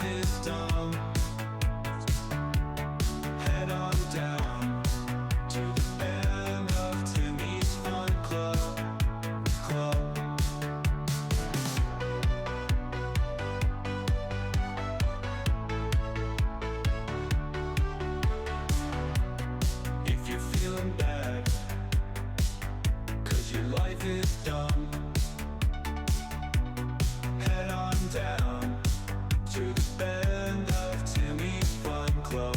life is dumb, head on down to the band of Timmy's Fun Club. If you're feeling bad, 'cause your life is dumb, head on down to the band of Timmy's Fun Club.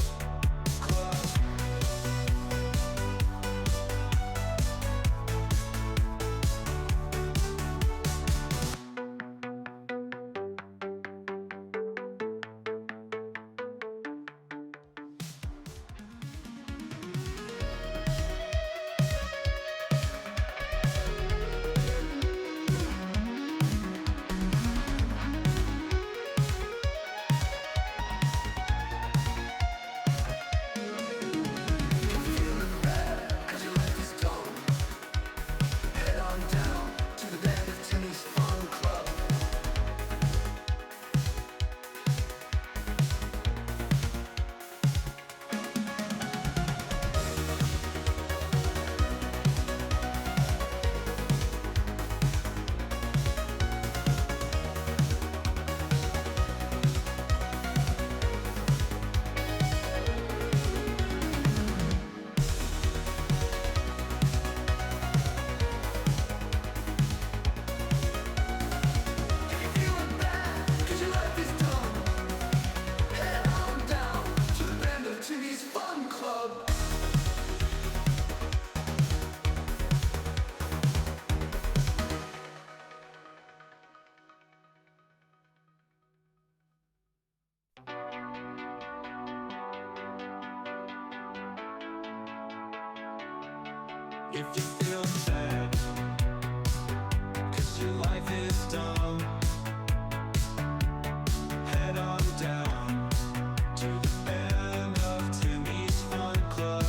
If you feel sad, 'cause your life is dumb, head on down to the band of Timmy's Fun Club.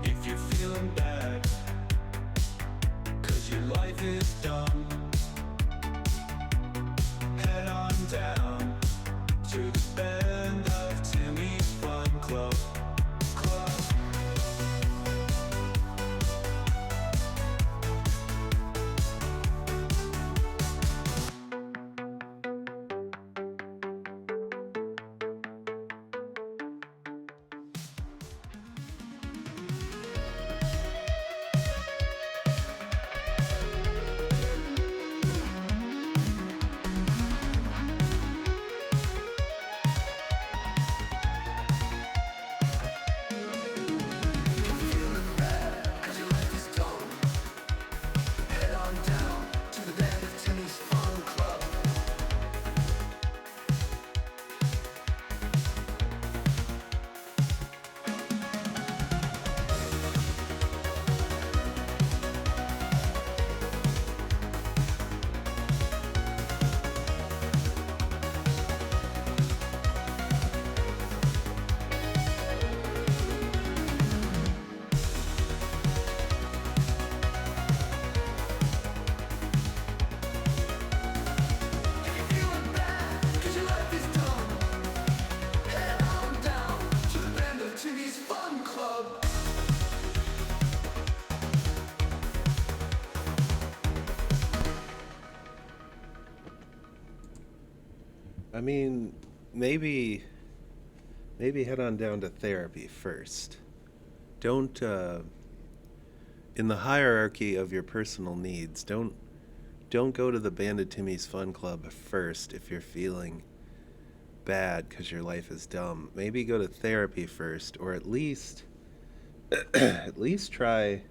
If you're feeling bad, 'cause your life is dumb, head on down to the band of Timmy's Fun Club. I mean, maybe head on down to therapy first. Don't in the hierarchy of your personal needs, don't go to the Bandit Timmy's Fun Club first if you're feeling bad because your life is dumb. Maybe go to therapy first, or at least at least try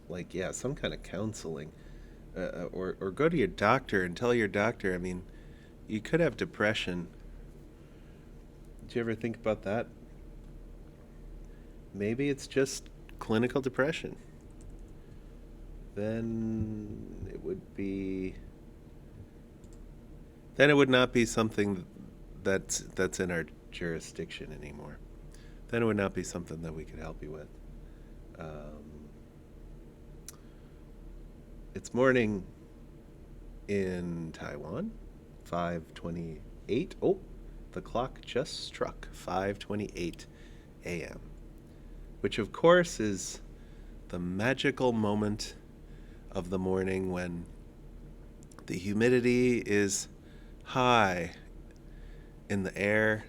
like yeah, some kind of counseling, or go to your doctor and tell your doctor. I mean, you could have depression. Did you ever think about that? Maybe it's just clinical depression. Then it would be. Then it would not be something that's in our jurisdiction anymore. Then it would not be something that we could help you with. It's morning in Taiwan, 5:28. Oh, the clock just struck 5:28 a.m., which of course is the magical moment of the morning when the humidity is high in the air.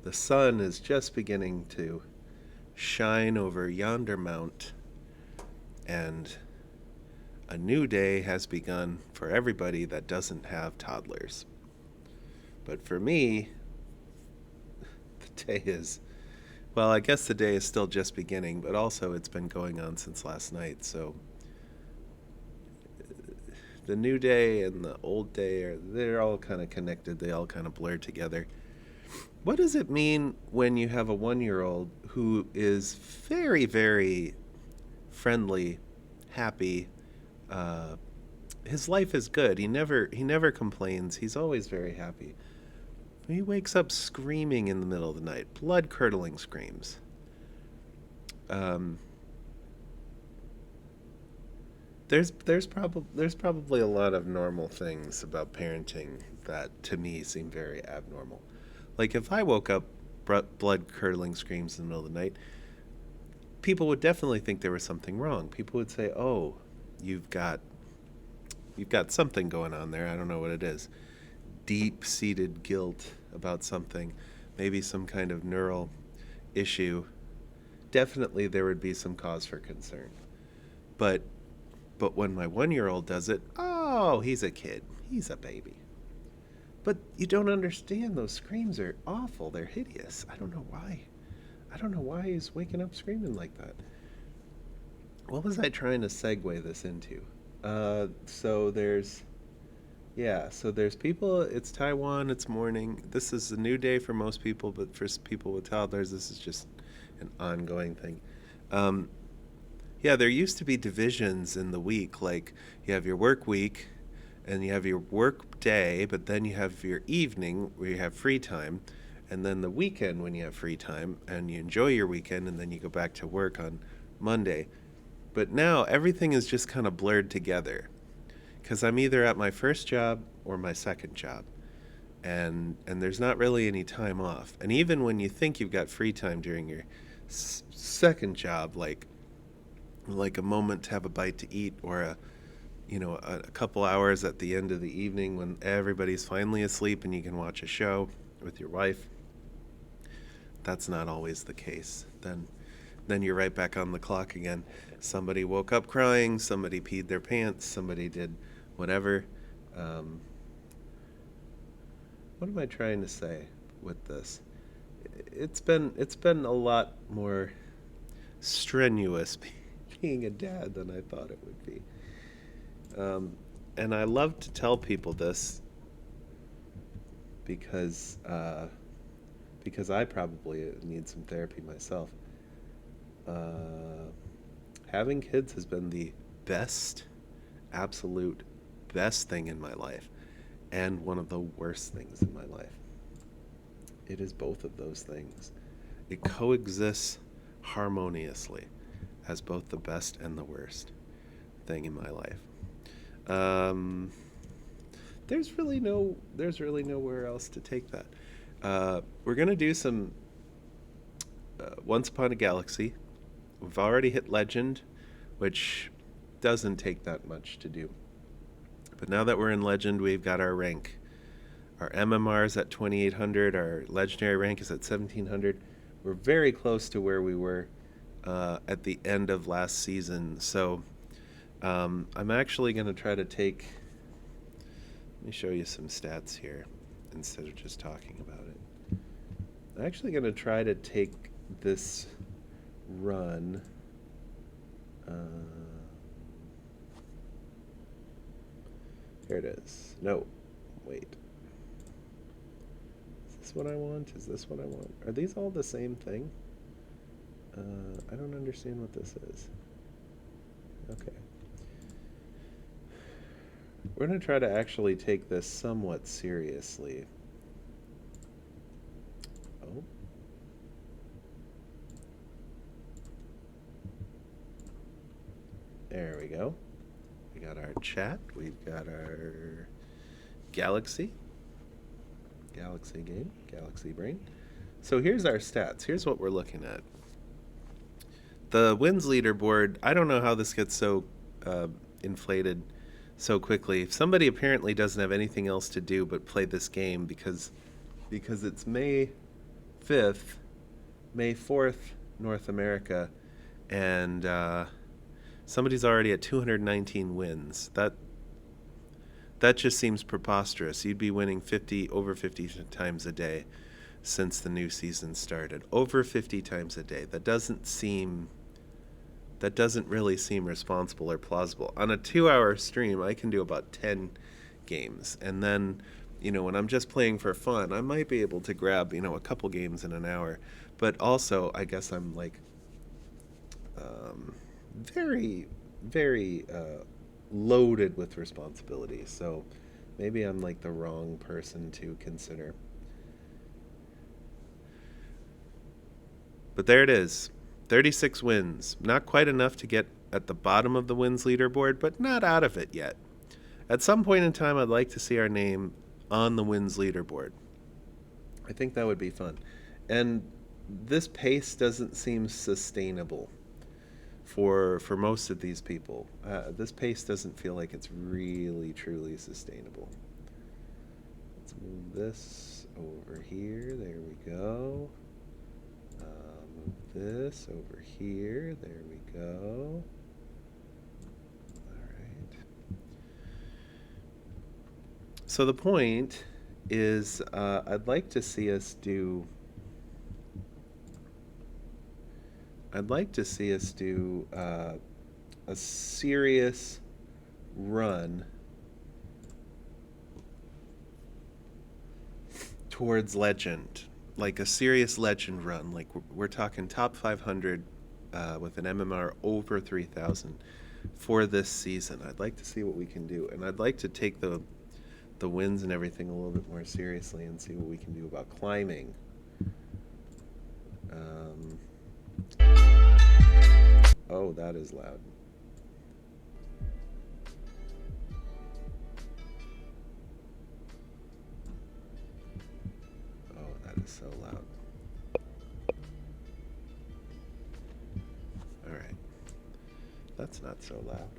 The sun is just beginning to shine over yonder mount, and a new day has begun for everybody that doesn't have toddlers. But for me, the day is, well, I guess the day is still just beginning, but also it's been going on since last night. So the new day and the old day, they're all kind of connected. They all kind of blur together. What does it mean when you have a 1-year-old who is very, very friendly, happy? His life is good. He never complains. He's always very happy. He wakes up screaming in the middle of the night, blood-curdling screams. There's probably a lot of normal things about parenting that to me seem very abnormal. Like if I woke up blood-curdling screams in the middle of the night, people would definitely think there was something wrong. People would say, "Oh, you've got something going on there. I don't know what it is." Deep-seated guilt about something, maybe some kind of neural issue. Definitely there would be some cause for concern. But when my 1-year-old does it, oh, he's a kid. He's a baby. But you don't understand. Those screams are awful. They're hideous. I don't know why. I don't know why he's waking up screaming like that. What was I trying to segue this into? So there's people. It's Taiwan. It's morning. This is a new day for most people, but for people with toddlers, this is just an ongoing thing. Yeah, there used to be divisions in the week. Like you have your work week, and you have your work day, but then you have your evening where you have free time, and then the weekend when you have free time, and you enjoy your weekend, and then you go back to work on Monday. But now everything is just kind of blurred together because I'm either at my first job or my second job. And there's not really any time off. And even when you think you've got free time during your second job, like a moment to have a bite to eat or a couple hours at the end of the evening when everybody's finally asleep and you can watch a show with your wife, that's not always the case. Then you're right back on the clock again. Somebody woke up crying, somebody peed their pants, somebody did whatever. What am I trying to say with this? It's been a lot more strenuous being a dad than I thought it would be. And I love to tell people this because I probably need some therapy myself. Having kids has been the absolute best thing in my life, and one of the worst things in my life. It is both of those things. It coexists harmoniously as both the best and the worst thing in my life. There's really nowhere else to take that. We're gonna do some Once Upon a Galaxy. We've already hit Legend, which doesn't take that much to do. But now that we're in Legend, we've got our rank. Our MMR is at 2800. Our Legendary rank is at 1700. We're very close to where we were at the end of last season. So I'm actually going to try to take... Let me show you some stats here instead of just talking about it. I'm actually going to try to take this run. Here it is. No, wait. Is this what I want? Is this what I want? Are these all the same thing? I don't understand what this is. Okay. We're going to try to actually take this somewhat seriously. There we go. We got our chat. We've got our Galaxy game, Galaxy Brain. So here's our stats. Here's what we're looking at. The wins leaderboard, I don't know how this gets so inflated so quickly. Somebody apparently doesn't have anything else to do but play this game because it's May 5th, May 4th, North America, and somebody's already at 219 wins. That just seems preposterous. You'd be winning over 50 times a day since the new season started. Over 50 times a day. That doesn't really seem responsible or plausible. On a 2-hour stream, I can do about 10 games. And then, when I'm just playing for fun, I might be able to grab, a couple games in an hour. But also, I guess I'm like very, very loaded with responsibility. So maybe I'm like the wrong person to consider. But there it is. 36 wins. Not quite enough to get at the bottom of the wins leaderboard, but not out of it yet. At some point in time, I'd like to see our name on the wins leaderboard. I think that would be fun. And this pace doesn't seem sustainable for most of these people. This pace doesn't feel like it's really, truly sustainable. Let's move this over here. There we go. Move this over here. There we go. All right. So the point is, I'd like to see us do a serious run towards legend, like a serious legend run. Like we're talking top 500 with an MMR over 3,000 for this season. I'd like to see what we can do, and I'd like to take the wins and everything a little bit more seriously and see what we can do about climbing. Oh, that is loud. Oh, that is so loud. All right. That's not so loud.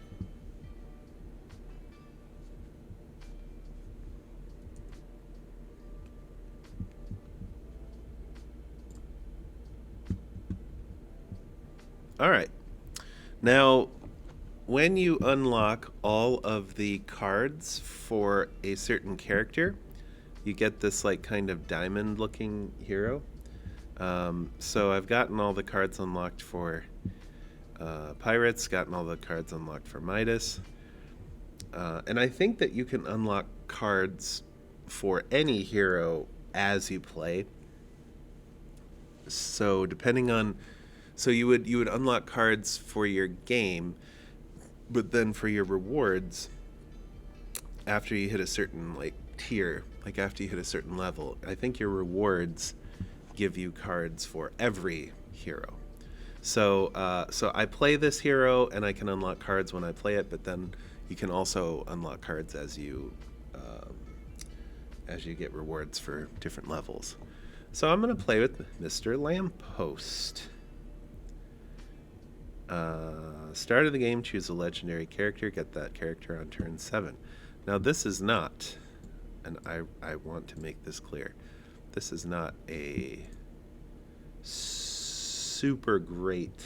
All right. Now, when you unlock all of the cards for a certain character, you get this like kind of diamond looking hero. So I've gotten all the cards unlocked for Pirates, gotten all the cards unlocked for Midas. And I think that you can unlock cards for any hero as you play. So depending on... So you would unlock cards for your game, but then for your rewards, after you hit a certain like tier, like after you hit a certain level, I think your rewards give you cards for every hero. So I play this hero and I can unlock cards when I play it, but then you can also unlock cards as you get rewards for different levels. So I'm going to play with Mr. Lamppost. Start of the game, choose a legendary character, get that character on turn 7. Now this is not, and I want to make this clear, this is not a super great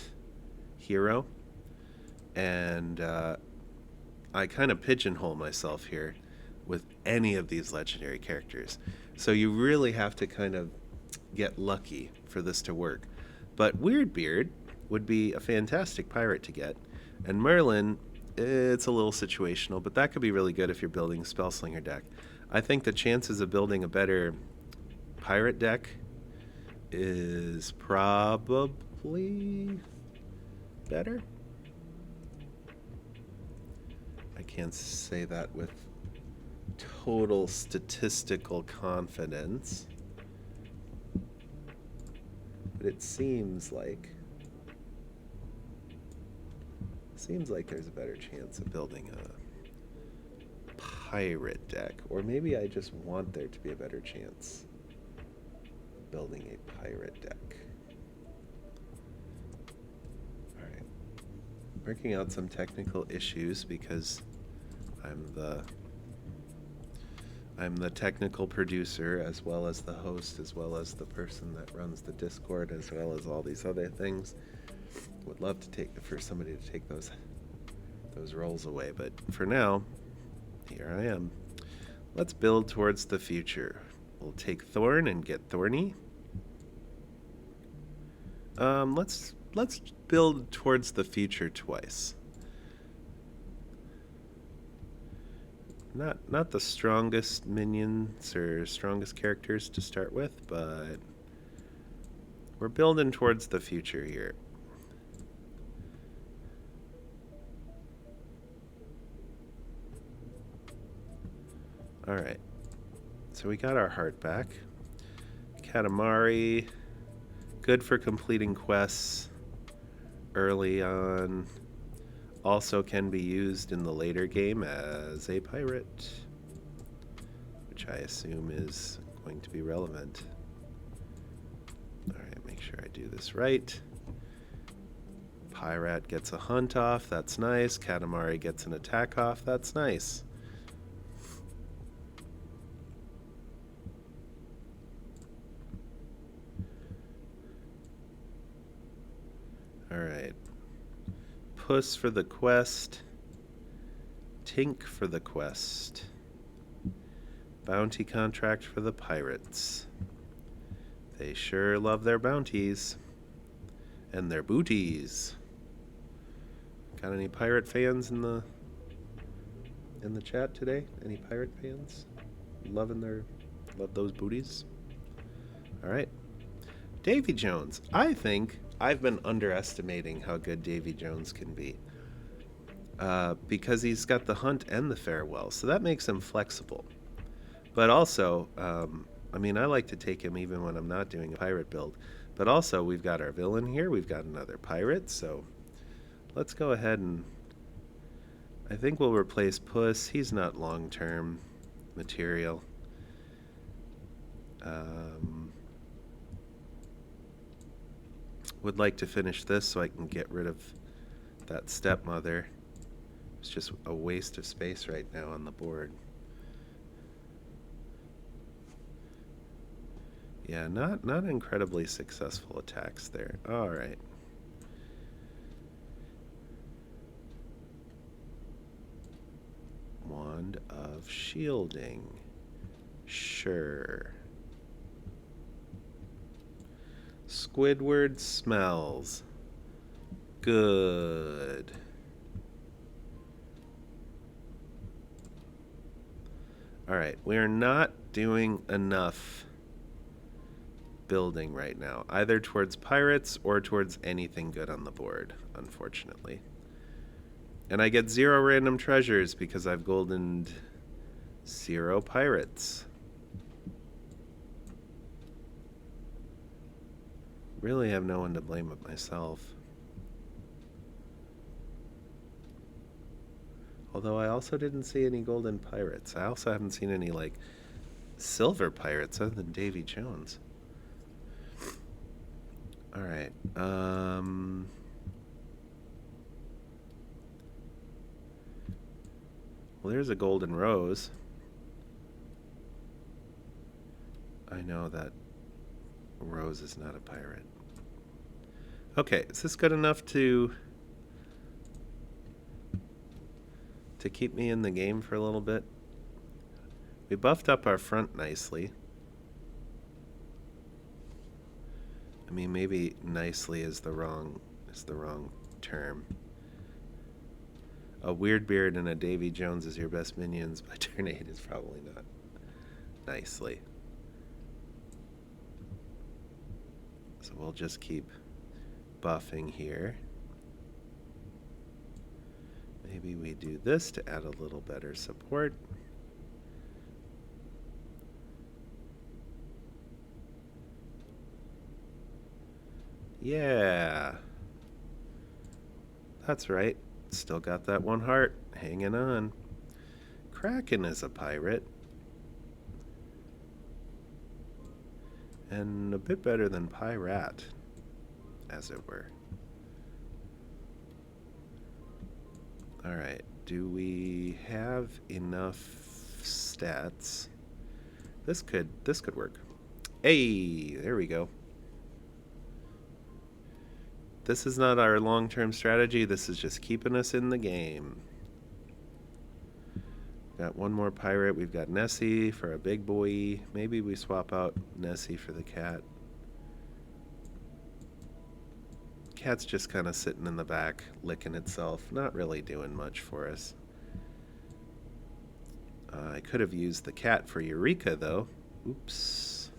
hero, and I kind of pigeonhole myself here with any of these legendary characters. So you really have to kind of get lucky for this to work. But Weirdbeard would be a fantastic pirate to get. And Merlin, it's a little situational, but that could be really good if you're building a Spellslinger deck. I think the chances of building a better pirate deck is probably better. I can't say that with total statistical confidence, but it seems like seems like there's a better chance of building a pirate deck. Or maybe I just want there to be a better chance building a pirate deck. Alright. Working out some technical issues because I'm the technical producer, as well as the host, as well as the person that runs the Discord, as well as all these other things. Would love to for somebody to take those roles away, but for now, here I am. Let's build towards the future. We'll take Thorn and get Thorny. Let's build towards the future twice. Not the strongest minions or strongest characters to start with, but we're building towards the future here. Alright, so we got our heart back. Katamari, good for completing quests early on. Also can be used in the later game as a pirate, which I assume is going to be relevant. Alright, make sure I do this right. Pirate gets a hunt off, that's nice. Katamari gets an attack off, that's nice. Alright. Puss for the quest. Tink for the quest. Bounty contract for the pirates. They sure love their bounties. And their booties. Got any pirate fans in the chat today? Any pirate fans? Love those booties? Alright. Davy Jones. I think I've been underestimating how good Davy Jones can be. Because he's got the hunt and the farewell, so that makes him flexible. But also, I mean, I like to take him even when I'm not doing a pirate build. But also, we've got our villain here, we've got another pirate, so let's go ahead and I think we'll replace Puss. He's not long-term material. Would like to finish this so I can get rid of that stepmother. It's just a waste of space right now on the board. Yeah, not incredibly successful attacks there. All right. Wand of Shielding. Sure. Squidward smells good. Alright, we are not doing enough building right now, either towards pirates or towards anything good on the board, unfortunately. And I get 0 random treasures because I've goldened 0 pirates. Really have no one to blame but myself. Although I also didn't see any golden pirates. I also haven't seen any, like, silver pirates other than Davy Jones. Alright, well, there's a golden rose. I know that Rose is not a pirate. Okay, is this good enough to keep me in the game for a little bit? We buffed up our front nicely. I mean, maybe nicely is the wrong term. A Weird Beard and a Davy Jones is your best minions by turn 8 is probably not nicely. So we'll just keep buffing here. Maybe we do this to add a little better support. Yeah. That's right. Still got that one heart hanging on. Kraken is a pirate. And a bit better than pirate, as it were. Alright, do we have enough stats? This could work. Hey, there we go. This is not our long-term strategy, this is just keeping us in the game. Got one more pirate, we've got Nessie for a big boy. Maybe we swap out Nessie for the cat. Cat's just kind of sitting in the back, licking itself, not really doing much for us. I could have used the cat for Eureka, though. Oops.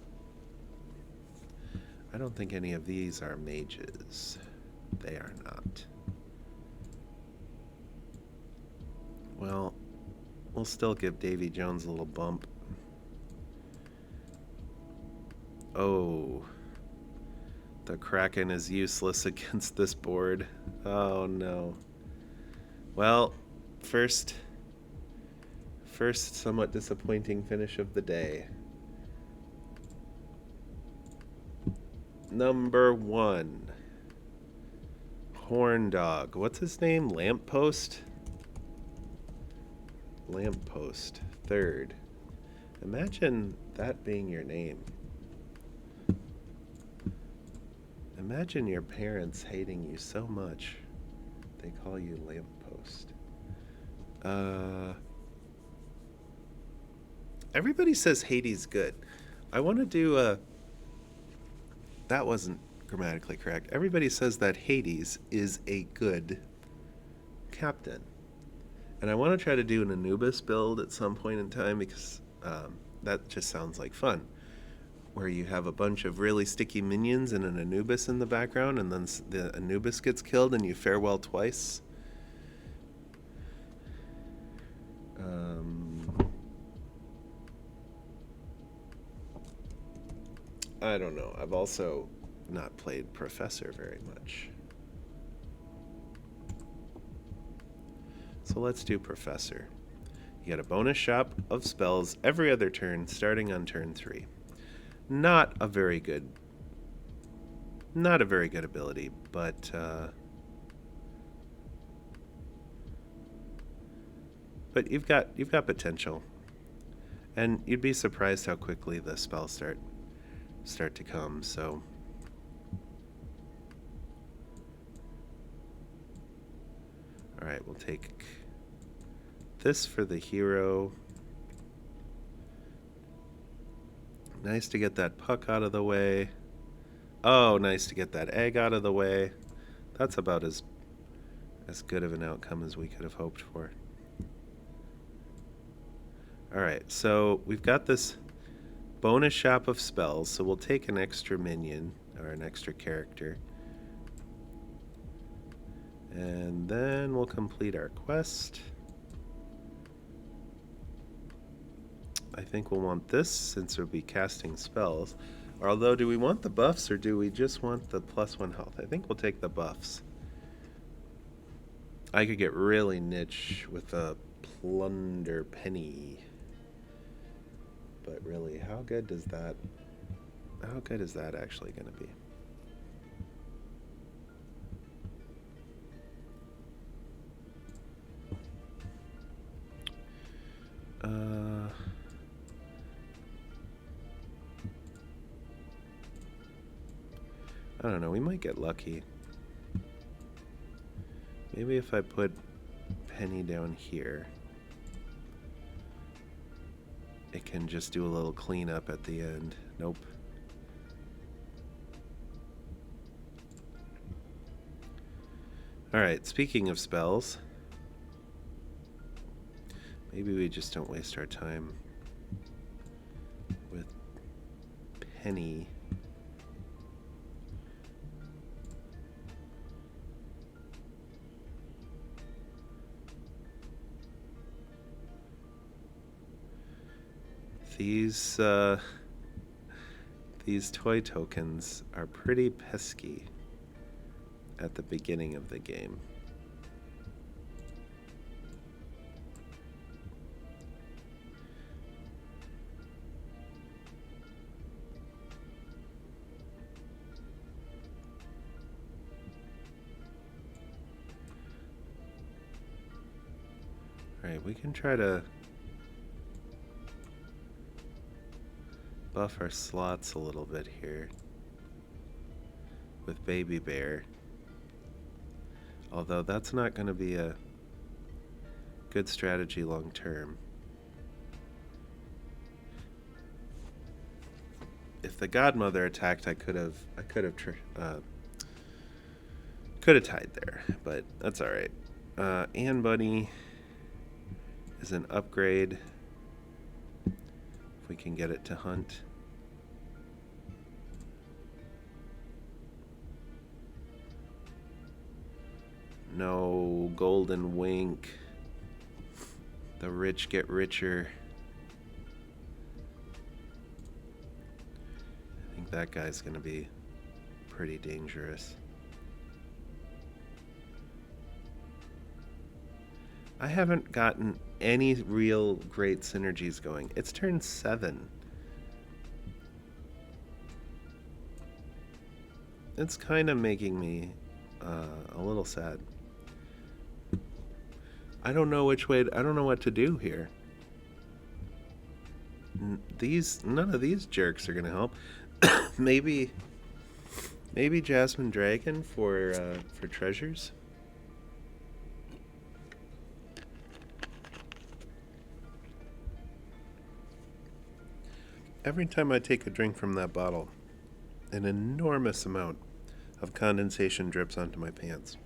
I don't think any of these are mages. They are not. Well, we'll still give Davy Jones a little bump. Oh. The Kraken is useless against this board. Oh no. Well, first somewhat disappointing finish of the day. Number 1. Horn Dog. What's his name? Lamppost? Lamppost. 3rd. Imagine that being your name. Imagine your parents hating you so much they call you Lamppost. Everybody says Hades good. I want to do that wasn't grammatically correct. Everybody says that Hades is a good captain. And I want to try to do an Anubis build at some point in time because that just sounds like fun. Where you have a bunch of really sticky minions and an Anubis in the background, and then the Anubis gets killed and you farewell twice. I don't know. I've also not played Professor very much. So let's do Professor. You get a bonus shop of spells every other turn, starting on turn 3. Not a very good ability, but you've got potential, and you'd be surprised how quickly the spells start to come. So, all right, we'll take this for the hero. Nice to get that puck out of the way. Oh, nice to get that egg out of the way. That's about as good of an outcome as we could have hoped for. Alright, so we've got this bonus shop of spells, so we'll take an extra minion, or an extra character. And then we'll complete our quest. I think we'll want this since we'll be casting spells. Although, do we want the buffs or do we just want the +1 health? I think we'll take the buffs. I could get really niche with a plunder penny. But really, how good is that actually going to be? I don't know, we might get lucky. Maybe if I put Penny down here, it can just do a little cleanup at the end. Nope. Alright, speaking of spells, maybe we just don't waste our time with Penny. These toy tokens are pretty pesky at the beginning of the game. Alright, we can try to buff our slots a little bit here with Baby Bear. Although that's not going to be a good strategy long term. If the Godmother attacked, I could have tied there, but that's all right. Ann Bunny is an upgrade if we can get it to hunt. No, Golden Wink. The rich get richer. I think that guy's gonna be pretty dangerous. I haven't gotten any real great synergies going. It's turn 7. It's kind of making me a little sad. I don't know which way. I don't know what to do here. None of these jerks are gonna help. maybe Jasmine Dragon for treasures. Every time I take a drink from that bottle, an enormous amount of condensation drips onto my pants.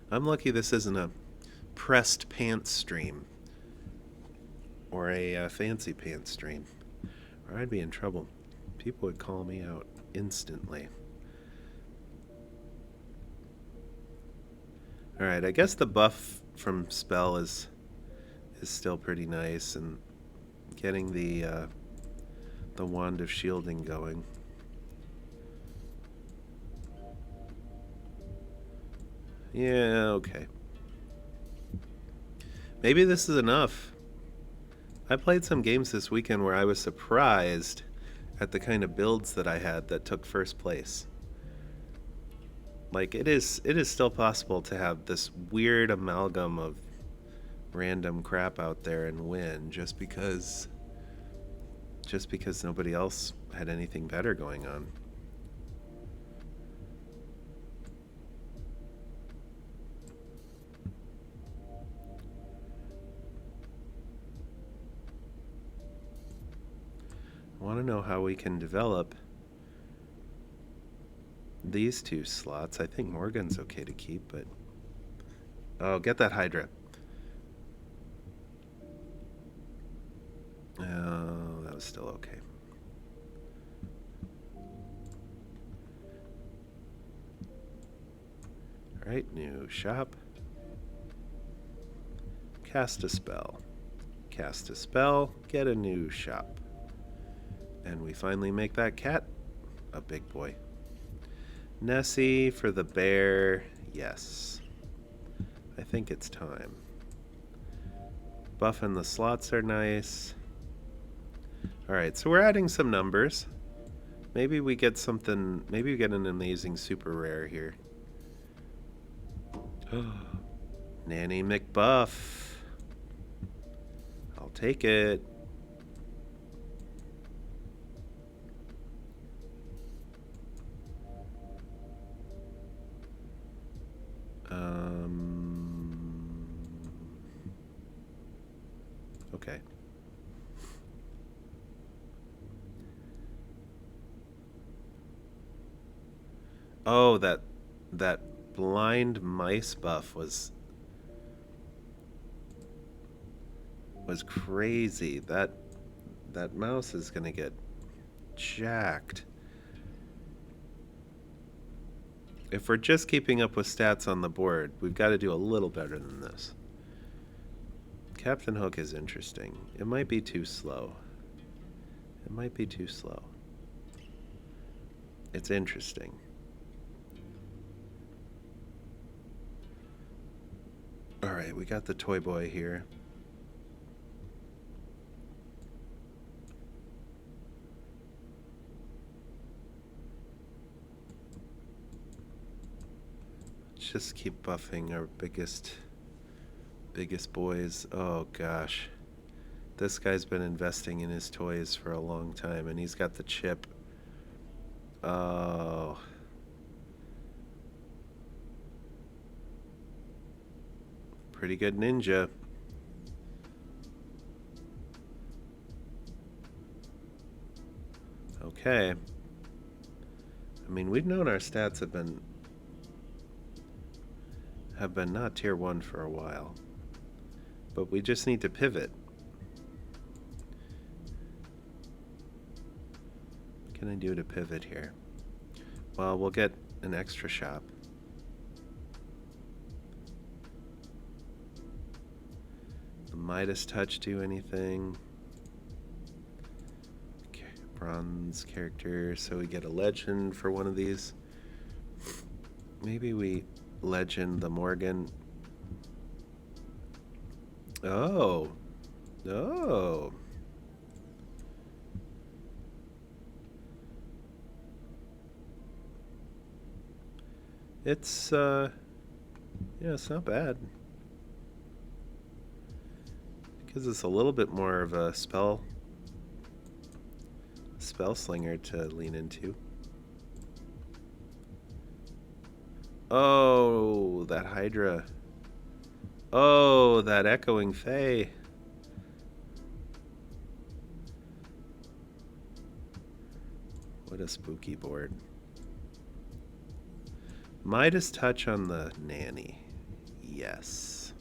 I'm lucky this isn't a pressed pants stream or a fancy pants stream, or I'd be in trouble. People would call me out instantly. Alright, I guess the buff from Spell is still pretty nice, and getting the Wand of Shielding going. Yeah, okay. Maybe this is enough. I played some games this weekend where I was surprised at the kind of builds that I had that took first place. Like, it is still possible to have this weird amalgam of random crap out there and win just because nobody else had anything better going on. I want to know how we can develop these 2 slots. I think Morgan's okay to keep, but... Oh, get that Hydra. Oh, that was still okay. Alright, new shop. Cast a spell. Cast a spell, get a new shop. And we finally make that cat a big boy. Nessie for the bear, yes. I think it's time. Buff and the slots are nice. Alright, so we're adding some numbers. Maybe we get something, maybe we get an amazing super rare here. Nanny McBuff. I'll take it. Okay. Oh, that blind mice buff was crazy. That mouse is gonna get jacked. If we're just keeping up with stats on the board, we've got to do a little better than this. Captain Hook is interesting. It might be too slow. It might be too slow. It's interesting. Alright, we got the toy boy here. Let's just keep buffing our biggest Biggest boys. Oh gosh. This guy's been investing in his toys for a long time, and he's got the chip. Oh. Pretty good ninja. Okay. I mean, we've known our stats have been not tier 1 for a while. But we just need to pivot. What can I do to pivot here? Well, we'll get an extra shop. The Midas touch do anything? Bronze character, so we get a legend for one of these. Maybe we legend the Morgan. Oh. Oh. It's yeah, it's not bad. Gives us a little bit more of a spell slinger to lean into. Oh, that Hydra. Oh, that Echoing Fae. What a spooky board. Midas touch on the nanny. Yes.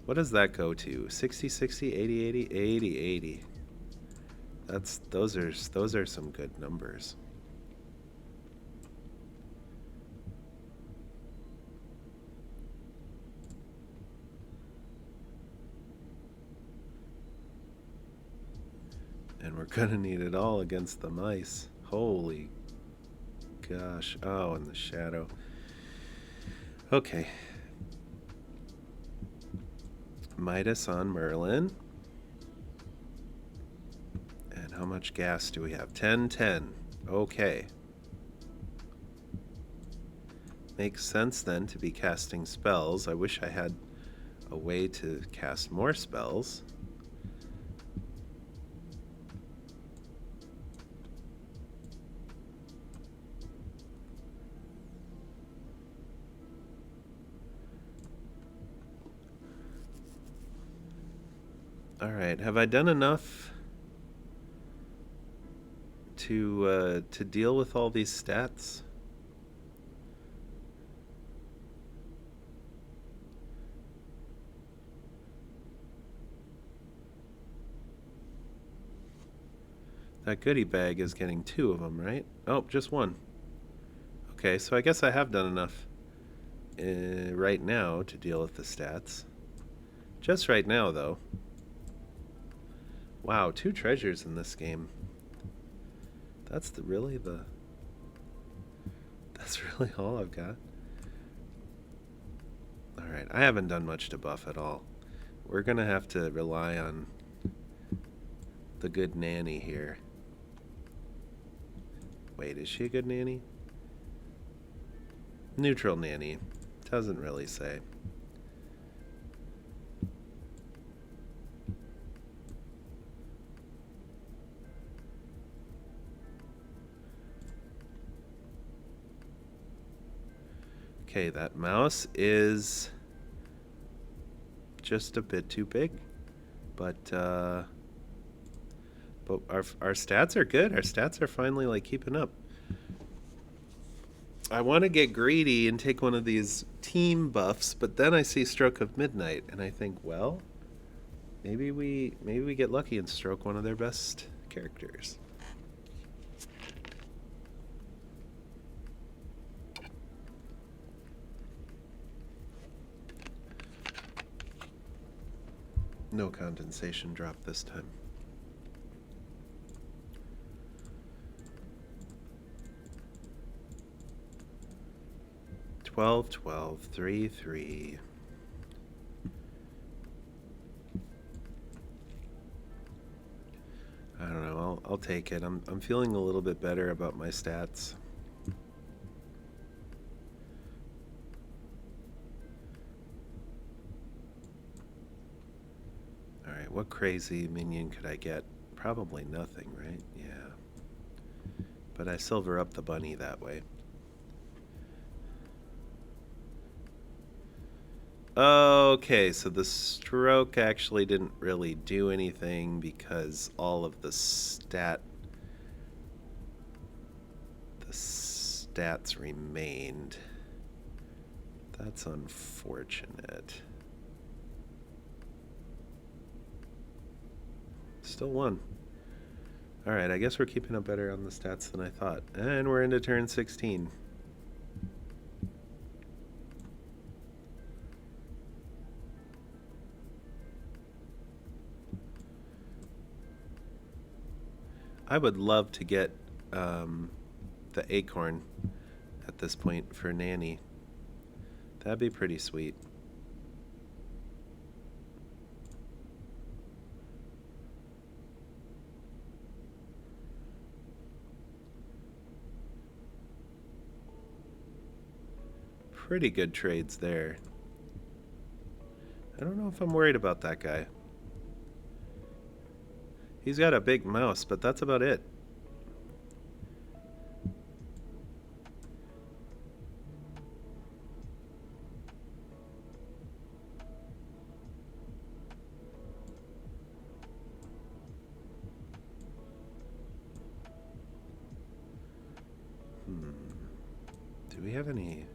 What does that go to? 60, 60, 80, 80, 80, 80. Those are some good numbers. And we're gonna need it all against the mice. Holy gosh. Oh, and the shadow. Okay. Midas on Merlin. And how much gas do we have? 10, 10. Okay. Makes sense then to be casting spells. I wish I had a way to cast more spells. All right, have I done enough to deal with all these stats? That goodie bag is getting 2 of them, right? Oh, just 1. Okay, so I guess I have done enough right now to deal with the stats. Just right now, though. Wow, 2 treasures in this game. That's really all I've got. Alright, I haven't done much to buff at all. We're gonna have to rely on the good nanny here. Wait, is she a good nanny? Neutral nanny. Doesn't really say. Okay, that mouse is just a bit too big, but our stats are good. Our stats are finally like keeping up. I want to get greedy and take one of these team buffs, but then I see Stroke of Midnight and I think, well, maybe we get lucky and stroke one of their best characters. No condensation drop this time. Twelve, 12, 3, 3. I don't know. I'll take it. I'm feeling a little bit better about my stats. what crazy minion could I get? Probably nothing, right? Yeah. But I silver up the bunny that way. Okay, so the stroke actually didn't really do anything because all of the stats remained. That's unfortunate. Still won. Alright, I guess we're keeping up better on the stats than I thought. And we're into turn 16. I would love to get the acorn at this point for Nanny. That'd be pretty sweet. Pretty good trades there. I don't know if I'm worried about that guy. He's got a big mouse, but that's about it. Do we have any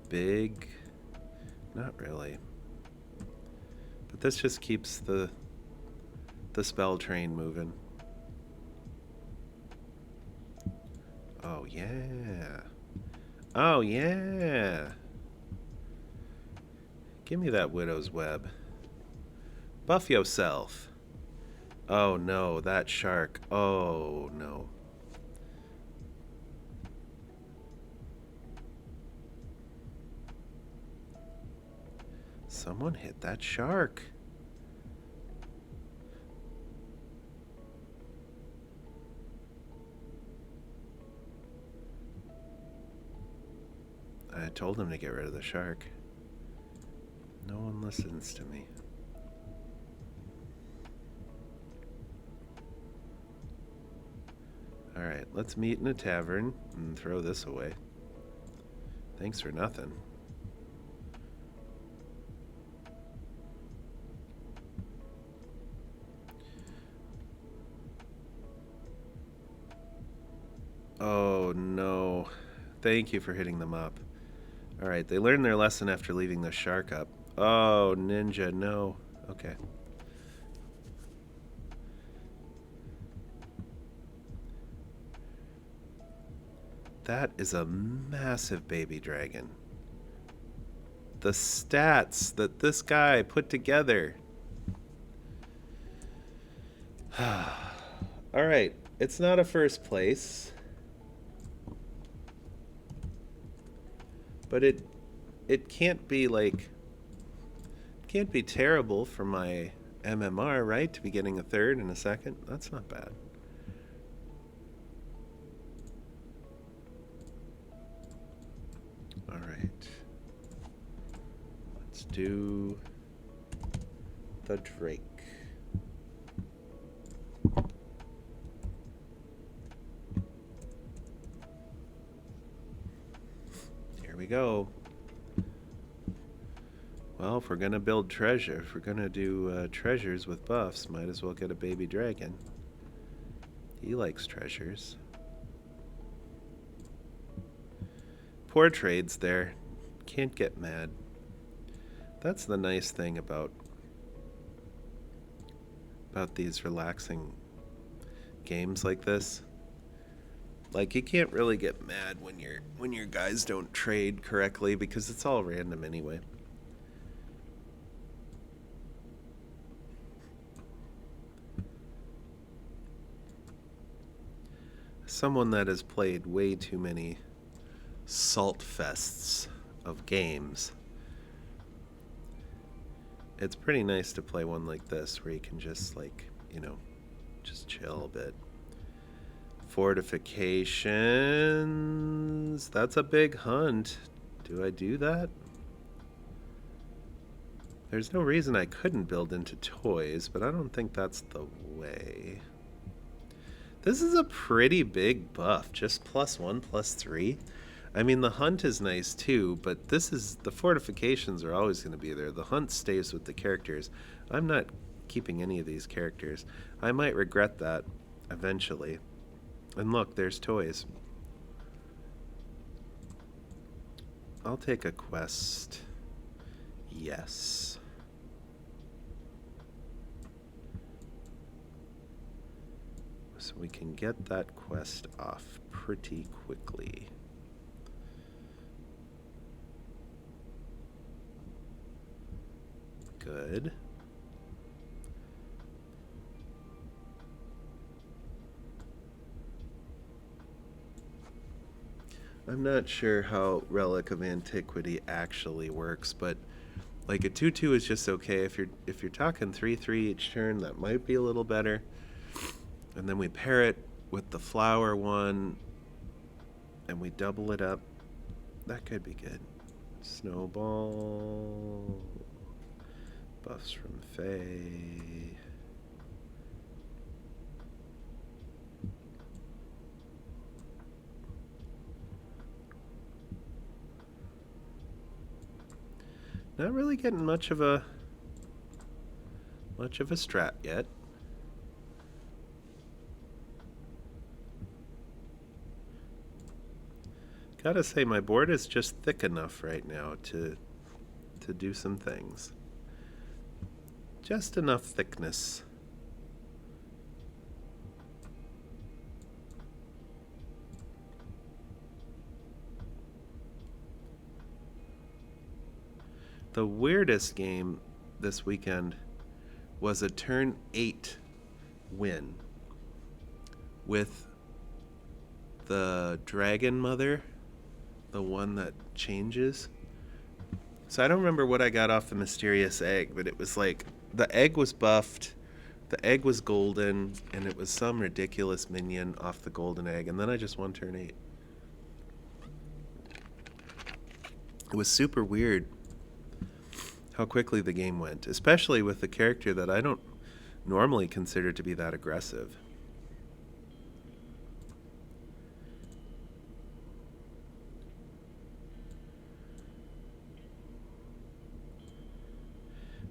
big? Not really. But this just keeps the spell train moving. Oh yeah. Oh yeah. Give me that widow's web. Buff yourself. Oh no, that shark. Oh no. Someone hit that shark. I told him to get rid of the shark. No one listens to me. Alright, let's meet in a tavern and throw this away. Thanks for nothing. Oh no. Thank you for hitting them up. Alright, they learned their lesson after leaving the shark up. Oh, ninja, no. Okay. That is a massive baby dragon. The stats that this guy put together. Alright, it's not a first place. But it can't be like, can't be terrible for my MMR, right? To be getting a third and a second. That's not bad. All right. Let's do the Drake. Here we go. Well, if we're gonna build treasure, if we're gonna do treasures with buffs, might as well get a baby dragon. He likes treasures. Poor trades there. Can't get mad. That's the nice thing about these relaxing games like this. Like, you can't really get mad when your guys don't trade correctly because it's all random anyway. Someone that has played way too many salt fests of games, it's pretty nice to play one like this where you can just, like, you know, just chill a bit. Fortifications. That's a big hunt. Do I do that? There's no reason I couldn't build into toys, but I don't think that's the way. This is a pretty big buff, just +1, +3. I mean, the hunt is nice too, but this is the fortifications are always going to be there. The hunt stays with the characters. I'm not keeping any of these characters. I might regret that eventually. And look, there's toys. I'll take a quest. Yes. So we can get that quest off pretty quickly. Good. I'm not sure how Relic of Antiquity actually works, but like a 2/2 is just okay. If you're talking 3/3 each turn, that might be a little better. And then we pair it with the flower one, and we double it up. That could be good. Snowball. Buffs from Faye. Not really getting much of a strat yet. Gotta say, my board is just thick enough right now to do some things. Just enough thickness. The weirdest game this weekend was a turn 8 win with the Dragon Mother, the one that changes. So I don't remember what I got off the mysterious egg, but it was like the egg was buffed, the egg was golden, and it was some ridiculous minion off the golden egg, and then I just won turn 8. It was super weird how quickly the game went, especially with the character that I don't normally consider to be that aggressive.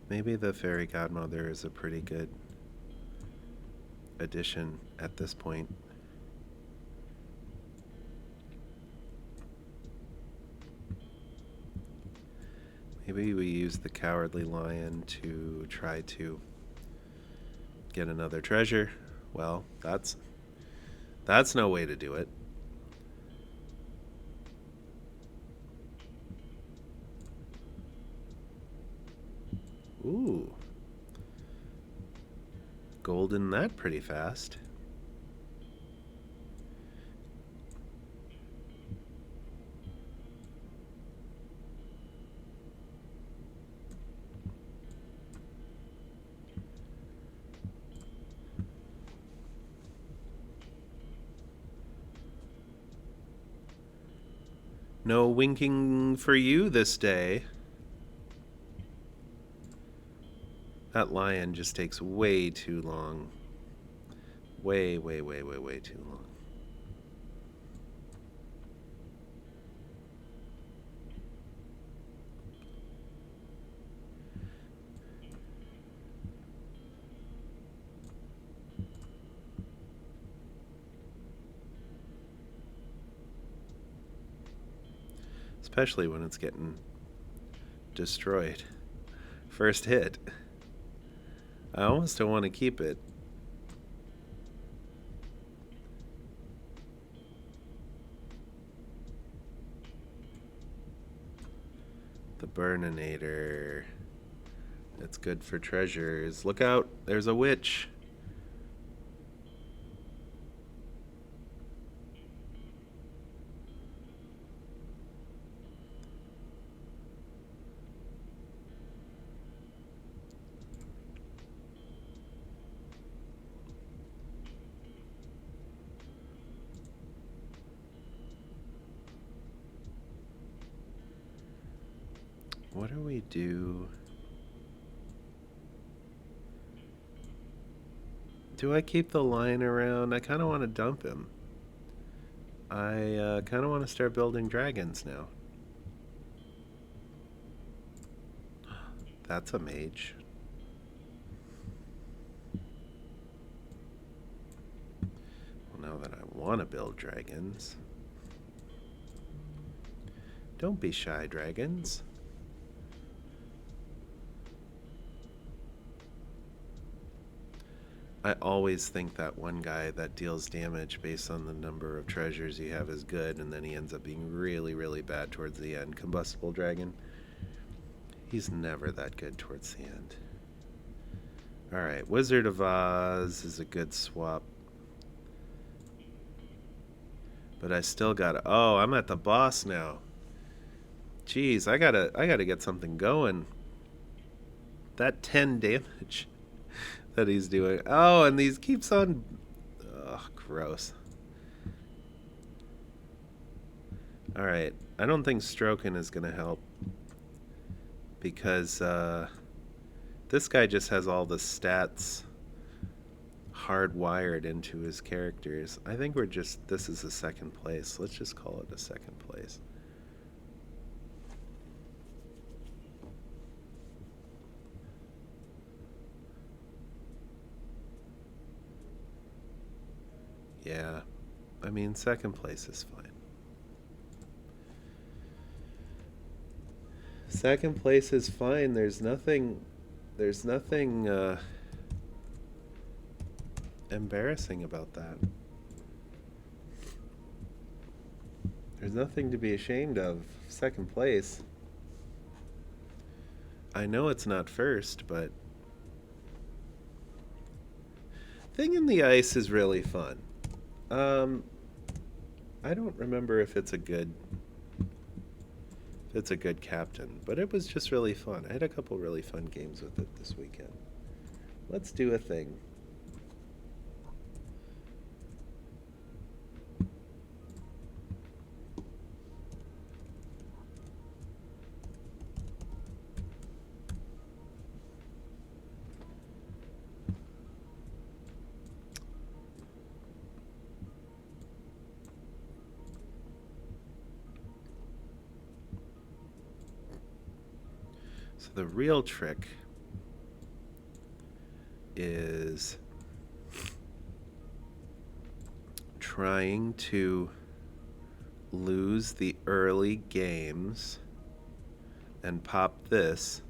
Maybe the Fairy Godmother is a pretty good addition at this point. Maybe we use the Cowardly Lion to try to get another treasure. Well, that's no way to do it. Ooh. Golden that pretty fast. No winking for you this day. That lion just takes way too long. Way too long. Especially when it's getting destroyed. First hit. I almost don't want to keep it. The Burninator. That's good for treasures. Look out, there's a witch. What do we do Do I keep the lion around? I kind of want to dump him. I kind of want to start building dragons now. That's a mage. Well, now that I want to build dragons. Don't be shy, dragons. I always think that one guy that deals damage based on the number of treasures you have is good, and then he ends up being really, really bad towards the end. Combustible dragon. He's never that good towards the end. Alright, Wizard of Oz is a good swap. But I still gotta... Oh, I'm at the boss now. Jeez, I gotta get something going. That 10 damage that he's doing. Oh, and these keeps on... Ugh, gross. Alright, I don't think stroking is gonna help. Because this guy just has all the stats hardwired into his characters. I think we're just... This is a second place. Let's just call it a second place. Yeah, I mean, second place is fine. Second place is fine. There's nothing embarrassing about that. There's nothing to be ashamed of. Second place. I know it's not first, but Thing in the Ice is really fun. I don't remember if it's a good captain, but it was just really fun. I had a couple really fun games with it this weekend. Let's do a thing. So the real trick is trying to lose the early games and pop this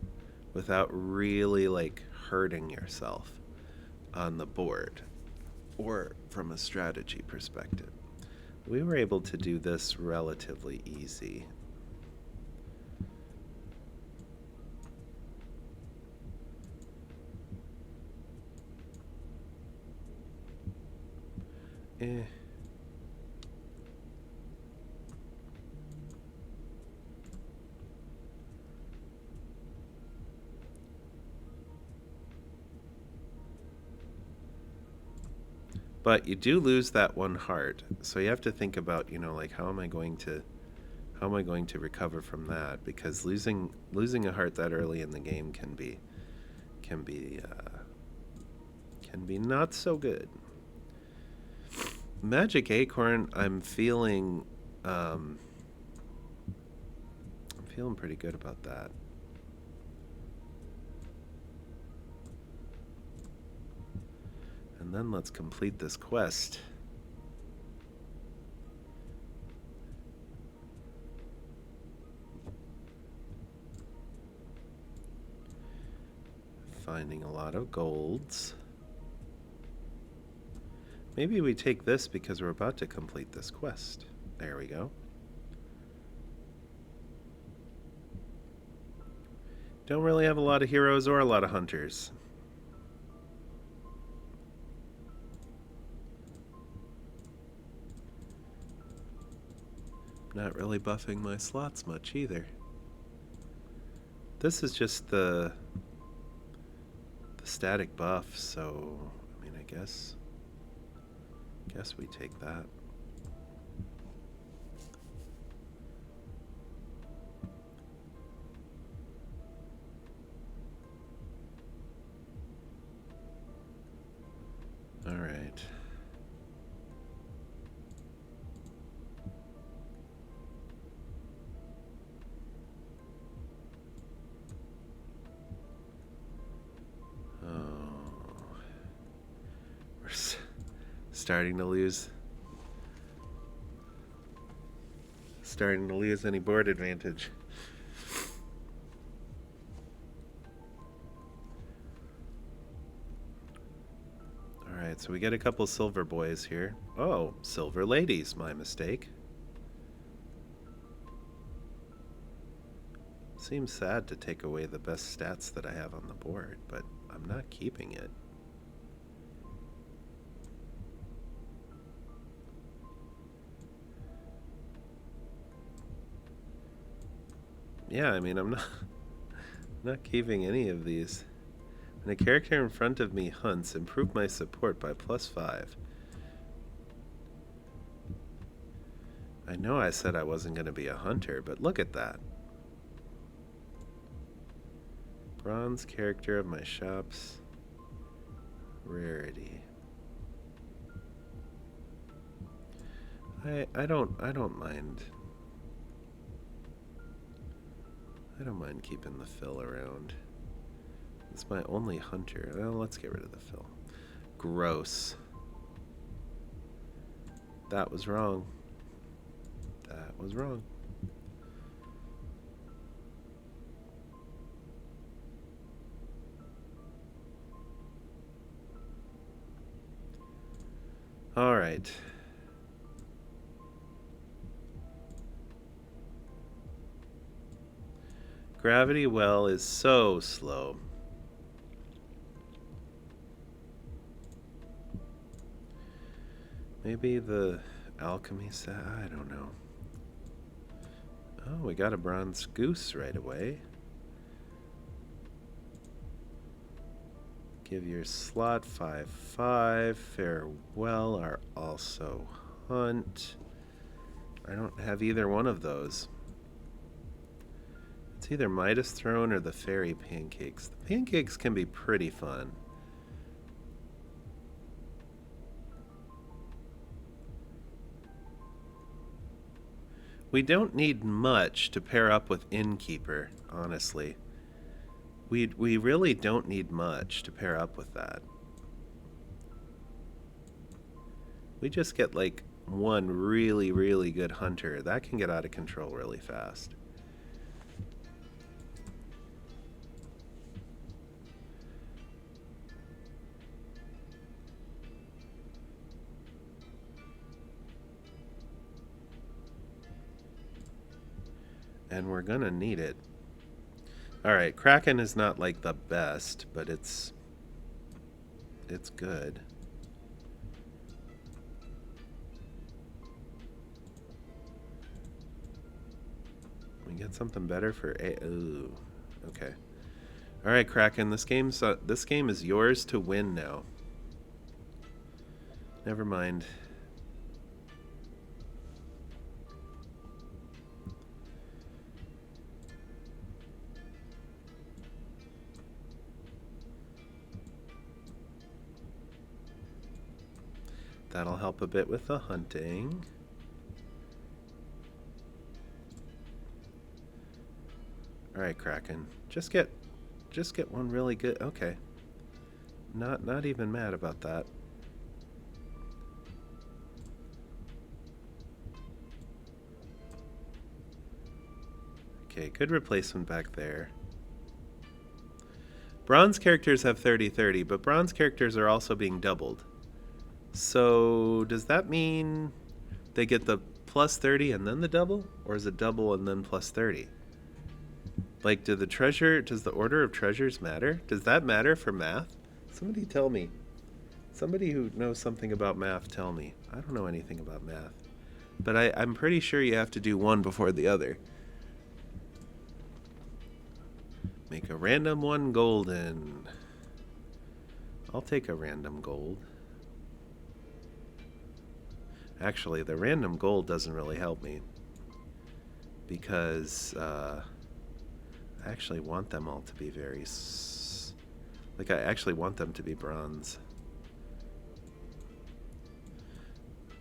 without really like hurting yourself on the board or from a strategy perspective. We were able to do this relatively easy. Eh. But you do lose that one heart, so you have to think about, like how am I going to recover from that? Because losing a heart that early in the game can be not so good. Magic Acorn, I'm feeling pretty good about that. And then let's complete this quest. Finding a lot of golds. Maybe we take this because we're about to complete this quest. There we go. Don't really have a lot of heroes or a lot of hunters. Not really buffing my slots much either. This is just the static buff, so I mean, I guess we take that. starting to lose any board advantage. Alright, so we get a couple silver boys here. Oh, silver ladies, my mistake. Seems sad to take away the best stats that I have on the board, but I'm not keeping it. Yeah, I mean, I'm not keeping any of these. When a character in front of me hunts, improve my support by +5. I know I said I wasn't going to be a hunter, but look at that. Bronze character of my shop's rarity. I don't mind. I don't mind keeping the fill around. It's my only hunter. Well, let's get rid of the fill. Gross. That was wrong. That was wrong. All right. Gravity well is so slow. Maybe the alchemy set? I don't know. Oh, we got a bronze goose right away. Give your slot 5/5. Farewell are also hunt. I don't have either one of those. It's either Midas Throne or the fairy pancakes. The pancakes can be pretty fun. We don't need much to pair up with Innkeeper, honestly. We really don't need much to pair up with that. We just get like one really, really good hunter. That can get out of control really fast. And we're gonna need it. Alright, Kraken is not like the best, but it's good. We get something better for a. Ooh, okay. All right, Kraken. This game is yours to win now. Never mind. That'll help a bit with the hunting. All right, Kraken. Just get one really good. Okay. Not even mad about that. Okay, good replacement back there. Bronze characters have 30/30, but bronze characters are also being doubled. So does that mean they get the +30 and then the double? Or is it double and then +30? Like, does the order of treasures matter? Does that matter for math? Somebody tell me. Somebody who knows something about math, tell me. I don't know anything about math. But I'm pretty sure you have to do one before the other. Make a random one golden. I'll take a random gold. Actually, the random gold doesn't really help me. Because I actually want them all to be I actually want them to be bronze.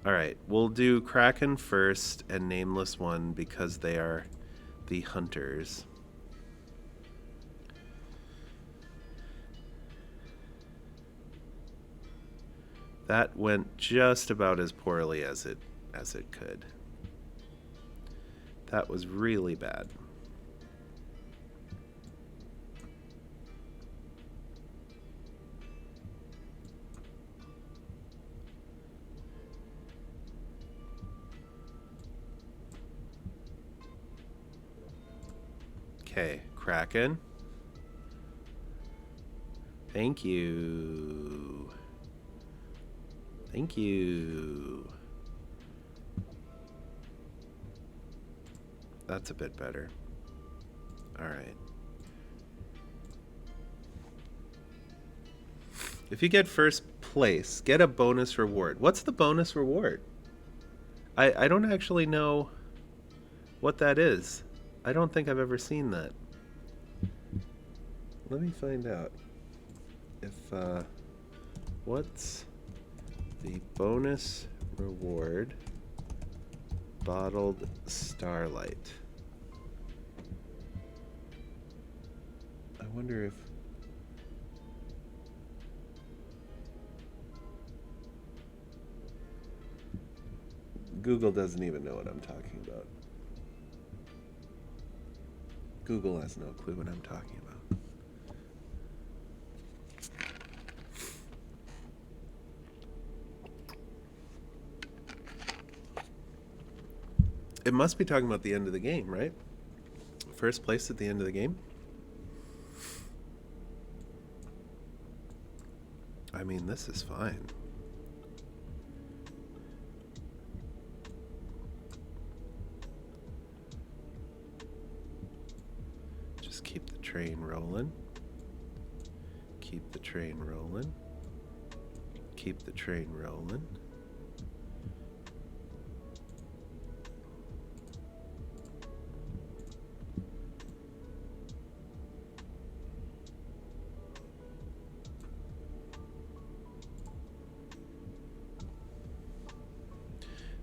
Alright, we'll do Kraken first and Nameless one because they are the hunters. That went just about as poorly as it could. That was really bad. Okay, Kraken. Thank you. Thank you. That's a bit better. All right. If you get first place, get a bonus reward. What's the bonus reward? I don't actually know what that is. I don't think I've ever seen that. Let me find out. If, what's the bonus reward? Bottled Starlight. I wonder if... Google doesn't even know what I'm talking about. Google has no clue what I'm talking about. It must be talking about the end of the game, right? First place at the end of the game? I mean, this is fine. Just keep the train rolling. Keep the train rolling. Keep the train rolling.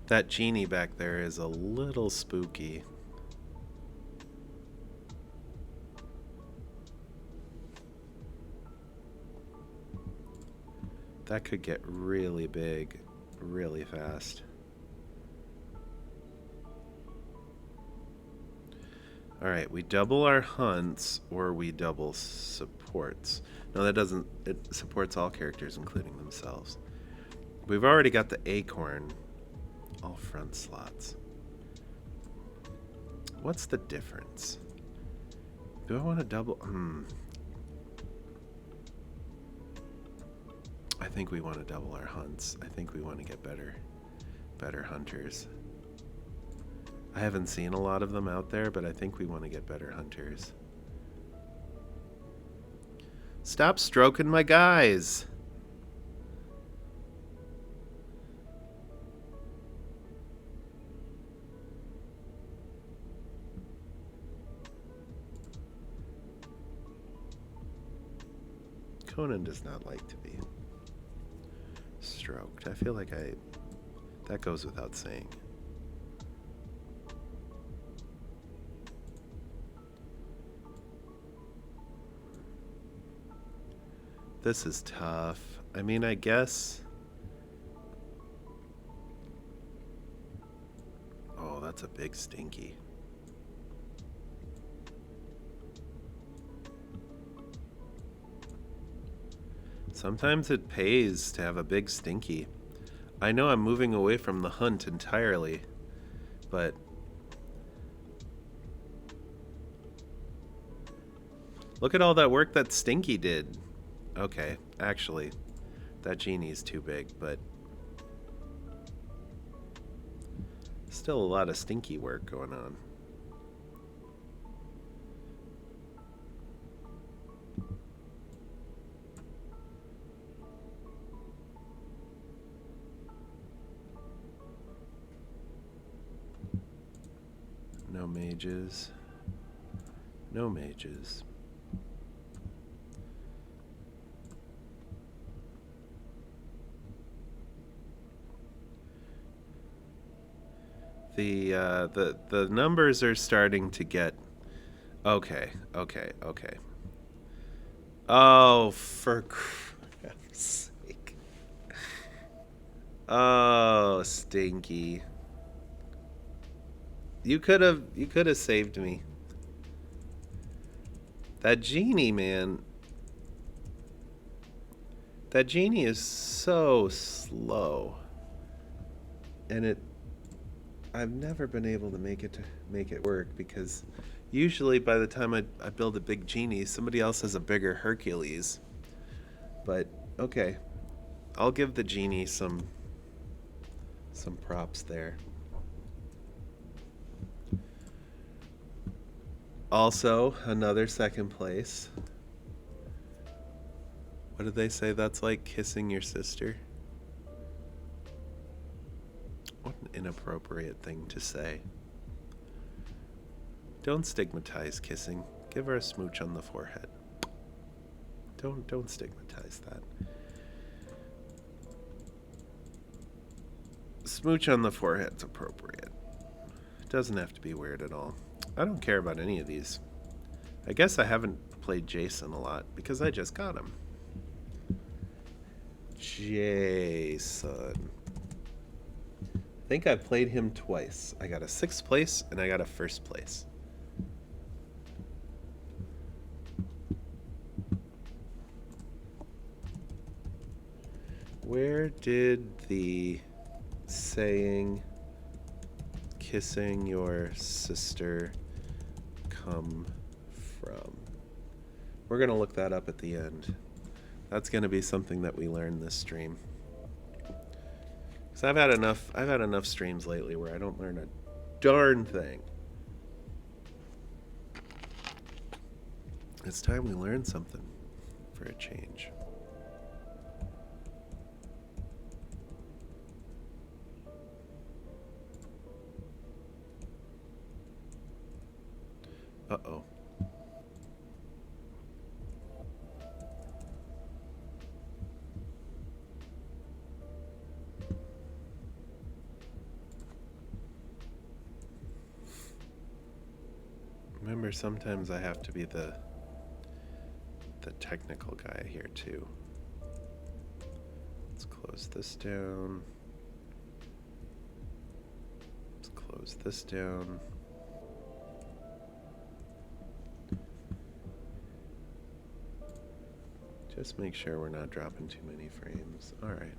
That genie back there is a little spooky. That could get really big, really fast. Alright, we double our hunts or we double supports. No, that doesn't. It supports all characters, including themselves. We've already got the acorn. All front slots. What's the difference? Do I want to double? I think we want to double our hunts. I think we want to get better hunters. I haven't seen a lot of them out there, but I think we want to get better hunters. Stop stroking my guys. Conan does not like to be stroked. I feel like that goes without saying. This is tough. I mean, I guess... Oh, that's a big stinky. Sometimes it pays to have a big stinky. I know I'm moving away from the hunt entirely, but... Look at all that work that Stinky did. Okay, actually, that genie's too big, but... Still a lot of Stinky work going on. No mages. No mages. The numbers are starting to get... Okay. Oh, for crap's sake. Oh, stinky. You could have saved me. That genie, man. That genie is so slow. And I've never been able to make it work because usually by the time I build a big genie, somebody else has a bigger Hercules. But okay, I'll give the genie some props there. Also, another second place. What did they say? That's like kissing your sister. What an inappropriate thing to say. Don't stigmatize kissing. Give her a smooch on the forehead. Don't stigmatize that. Smooch on the forehead's appropriate. It doesn't have to be weird at all. I don't care about any of these. I guess I haven't played Jason a lot because I just got him. Jason. I think I played him twice. I got a 6th place and I got a 1st place. Where did the saying kissing your sister come from? We're going to look that up at the end. That's going to be something that we learn this stream. Cuz I've had enough streams lately where I don't learn a darn thing. It's time we learn something for a change. Uh-oh. Remember, sometimes I have to be the technical guy here too. Let's close this down. Let's close this down. Just make sure we're not dropping too many frames. All right.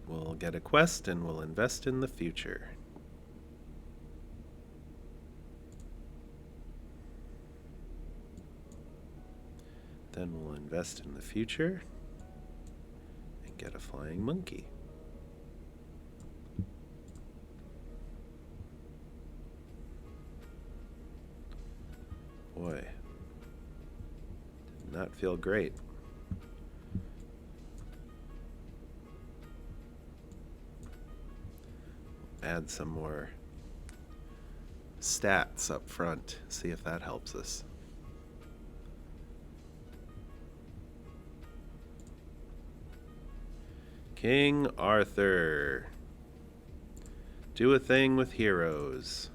We'll get a quest and we'll invest in the future. Then we'll invest in the future and get a flying monkey. Boy, did not feel great. Add some more stats up front, see if that helps us. King Arthur. Do a thing with heroes.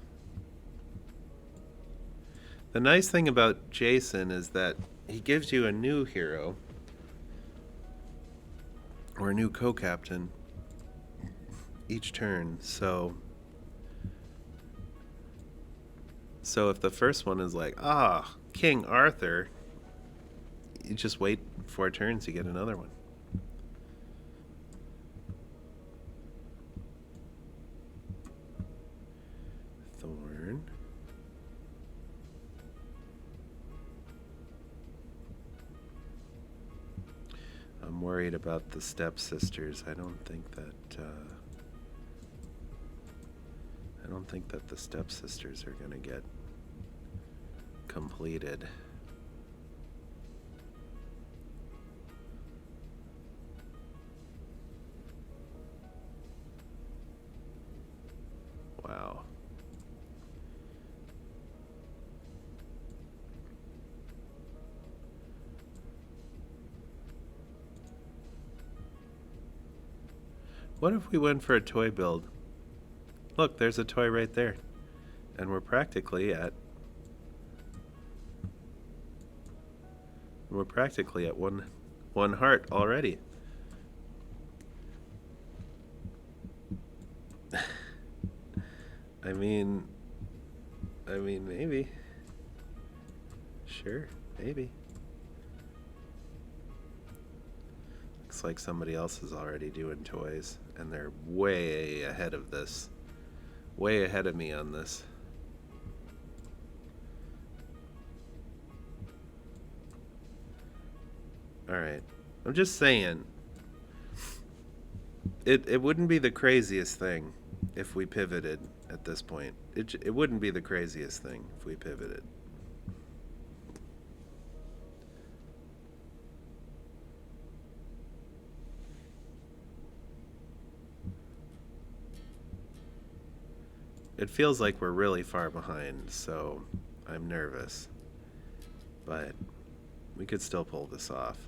The nice thing about Jason is that he gives you a new hero or a new co-captain each turn. So if the first one is like, King Arthur, you just wait 4 turns, you get another one. Thorn. I'm worried about the stepsisters. I don't think that the stepsisters are gonna get completed. Wow. What if we went for a toy build? Look, there's a toy right there. And we're practically at we're practically at one heart already. I mean, maybe. Sure, maybe. Looks like somebody else is already doing toys, and they're way ahead of this. Way ahead of me on this. Alright. I'm just saying, it wouldn't be the craziest thing if we pivoted at this point. It wouldn't be the craziest thing if we pivoted. It feels like we're really far behind, so I'm nervous. But we could still pull this off.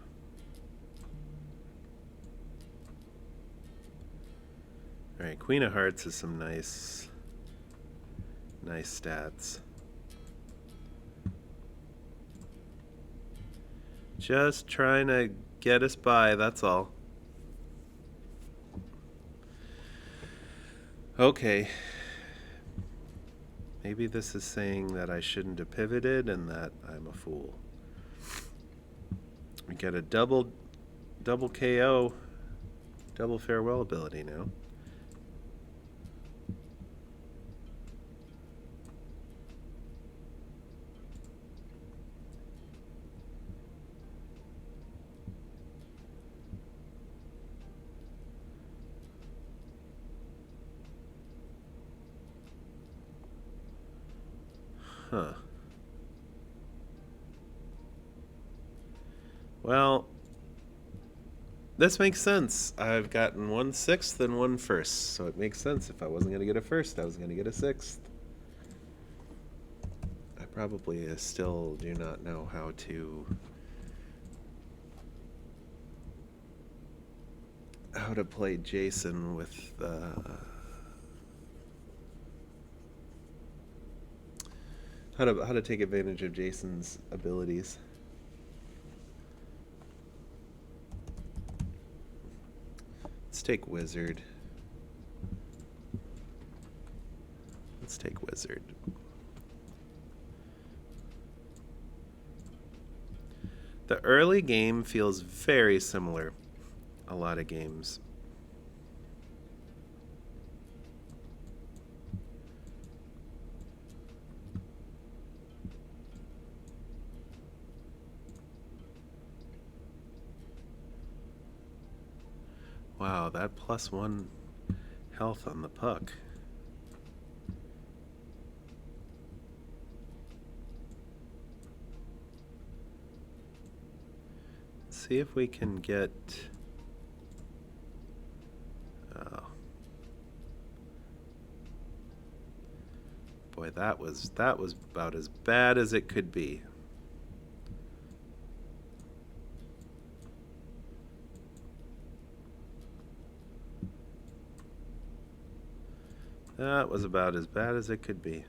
Alright, Queen of Hearts is some nice stats. Just trying to get us by, that's all. Okay. Maybe this is saying that I shouldn't have pivoted and that I'm a fool. We get a double KO, double farewell ability now. Huh. Well, this makes sense. I've gotten 1/6 and 1/1, so it makes sense. If I wasn't going to get a first, I was going to get a sixth. I probably still do not know how to play Jason with how to take advantage of Jason's abilities. Let's take Wizard. Let's take Wizard. The early game feels very similar. A lot of games. Wow, that +1 health on the puck. Let's see if we can get... Oh. Boy, that was about as bad as it could be. That was about as bad as it could be.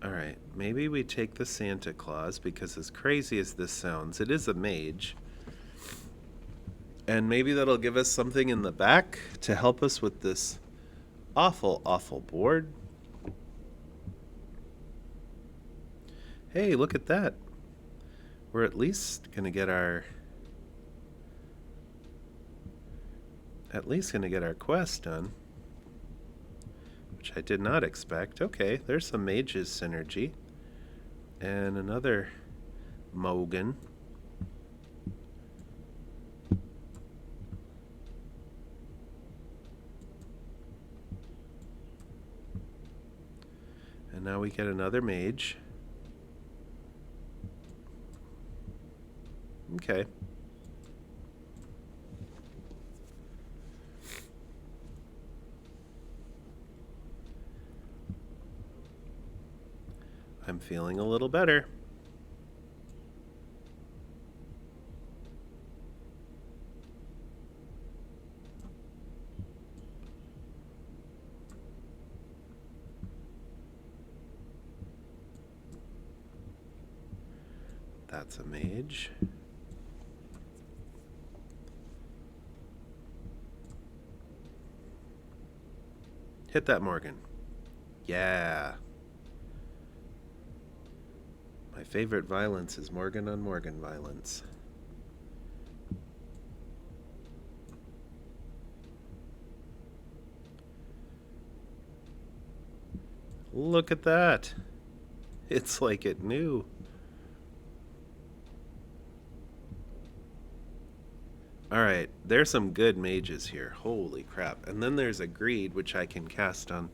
Alright, maybe we take the Santa Claus, because as crazy as this sounds, it is a mage. And maybe that'll give us something in the back to help us with this awful, awful board. Hey, look at that. We're at least gonna get our quest done, which I did not expect. Okay, there's some mages synergy. And another Mogan. And now we get another mage. Okay. I'm feeling a little better. That's a mage. Hit that Morgan. Yeah. My favorite violence is Morgan on Morgan violence. Look at that. It's like it knew. Alright, there's some good mages here. Holy crap. And then there's a greed, which I can cast on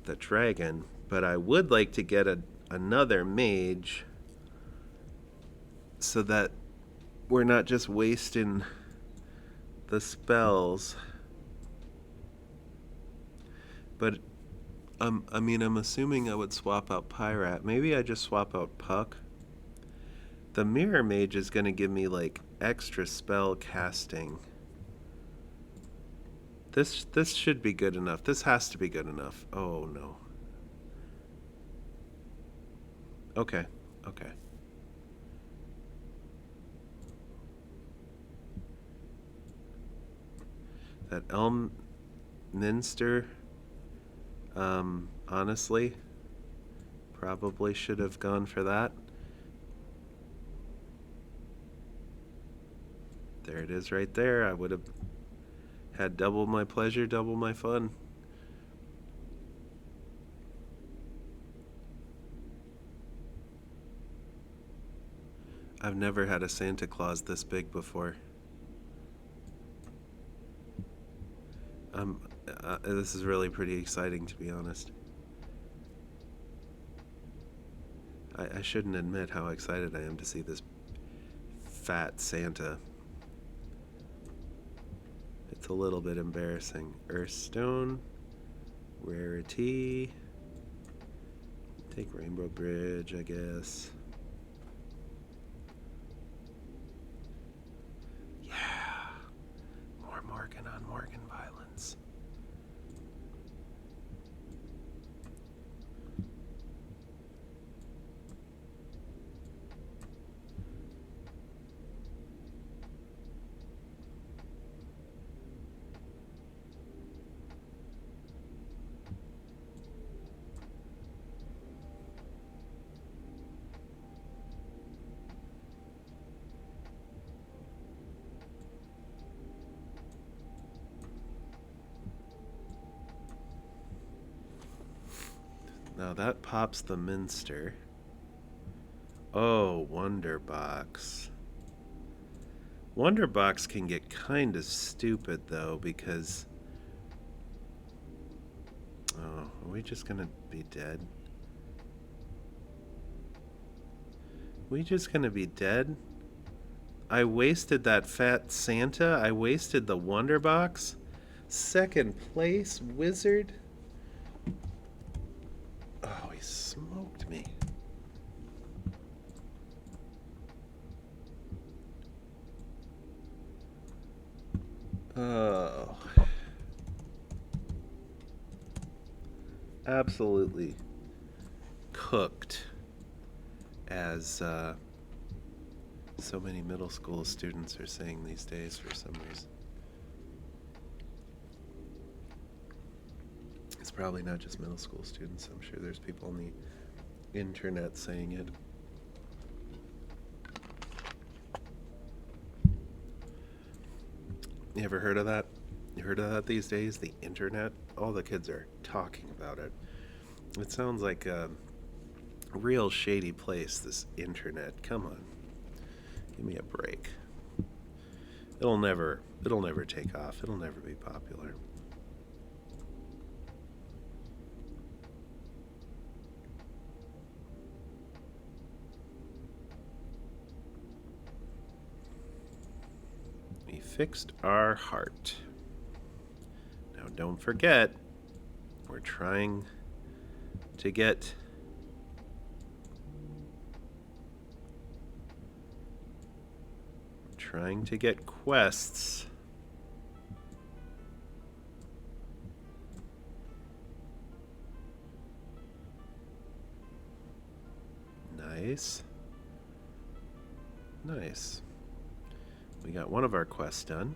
the dragon. But I would like to get another mage so that we're not just wasting the spells. But I'm assuming I would swap out Pyrat. Maybe I just swap out Puck. The Mirror Mage is going to give me like extra spell casting. This should be good enough. This has to be good enough. Oh no. Okay. Okay. That Elminster, honestly, probably should have gone for that. There it is right there. I would have had double my pleasure, double my fun. I've never had a Santa Claus this big before. This is really pretty exciting, to be honest. I shouldn't admit how excited I am to see this fat Santa. It's a little bit embarrassing. Earthstone, rarity. Take Rainbow Bridge, I guess. Yeah. More Morgan on Morgan violence. Now that pops the Minster. Oh, Wonderbox. Wonderbox can get kind of stupid though because... Oh, are we just gonna be dead? We just gonna be dead? I wasted that fat Santa. I wasted the Wonderbox. Second place, Wizard. Oh, he smoked me. Oh. Absolutely cooked, as so many middle school students are saying these days for some reason. It's probably not just middle school students. I'm sure there's people on the internet saying it. You ever heard of that? You heard of that these days? The internet? All the kids are talking about it. It sounds like a real shady place, this internet. Come on. Give me a break. It'll never take off. It'll never be popular. We fixed our heart. Now don't forget, we're trying to get trying to get quests. Nice. Nice. We got one of our quests done.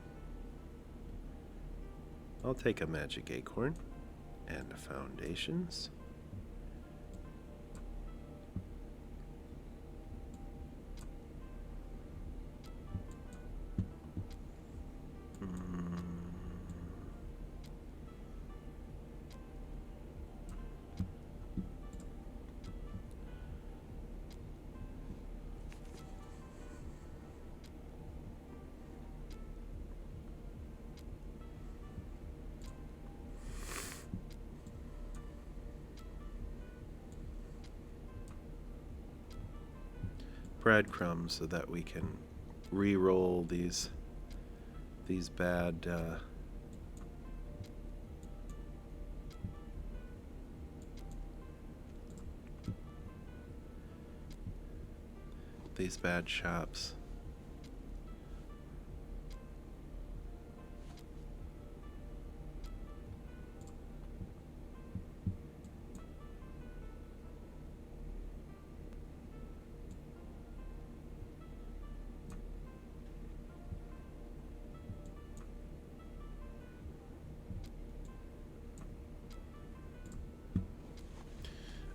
I'll take a magic acorn and a foundations. Breadcrumbs so that we can re-roll these bad these bad shops.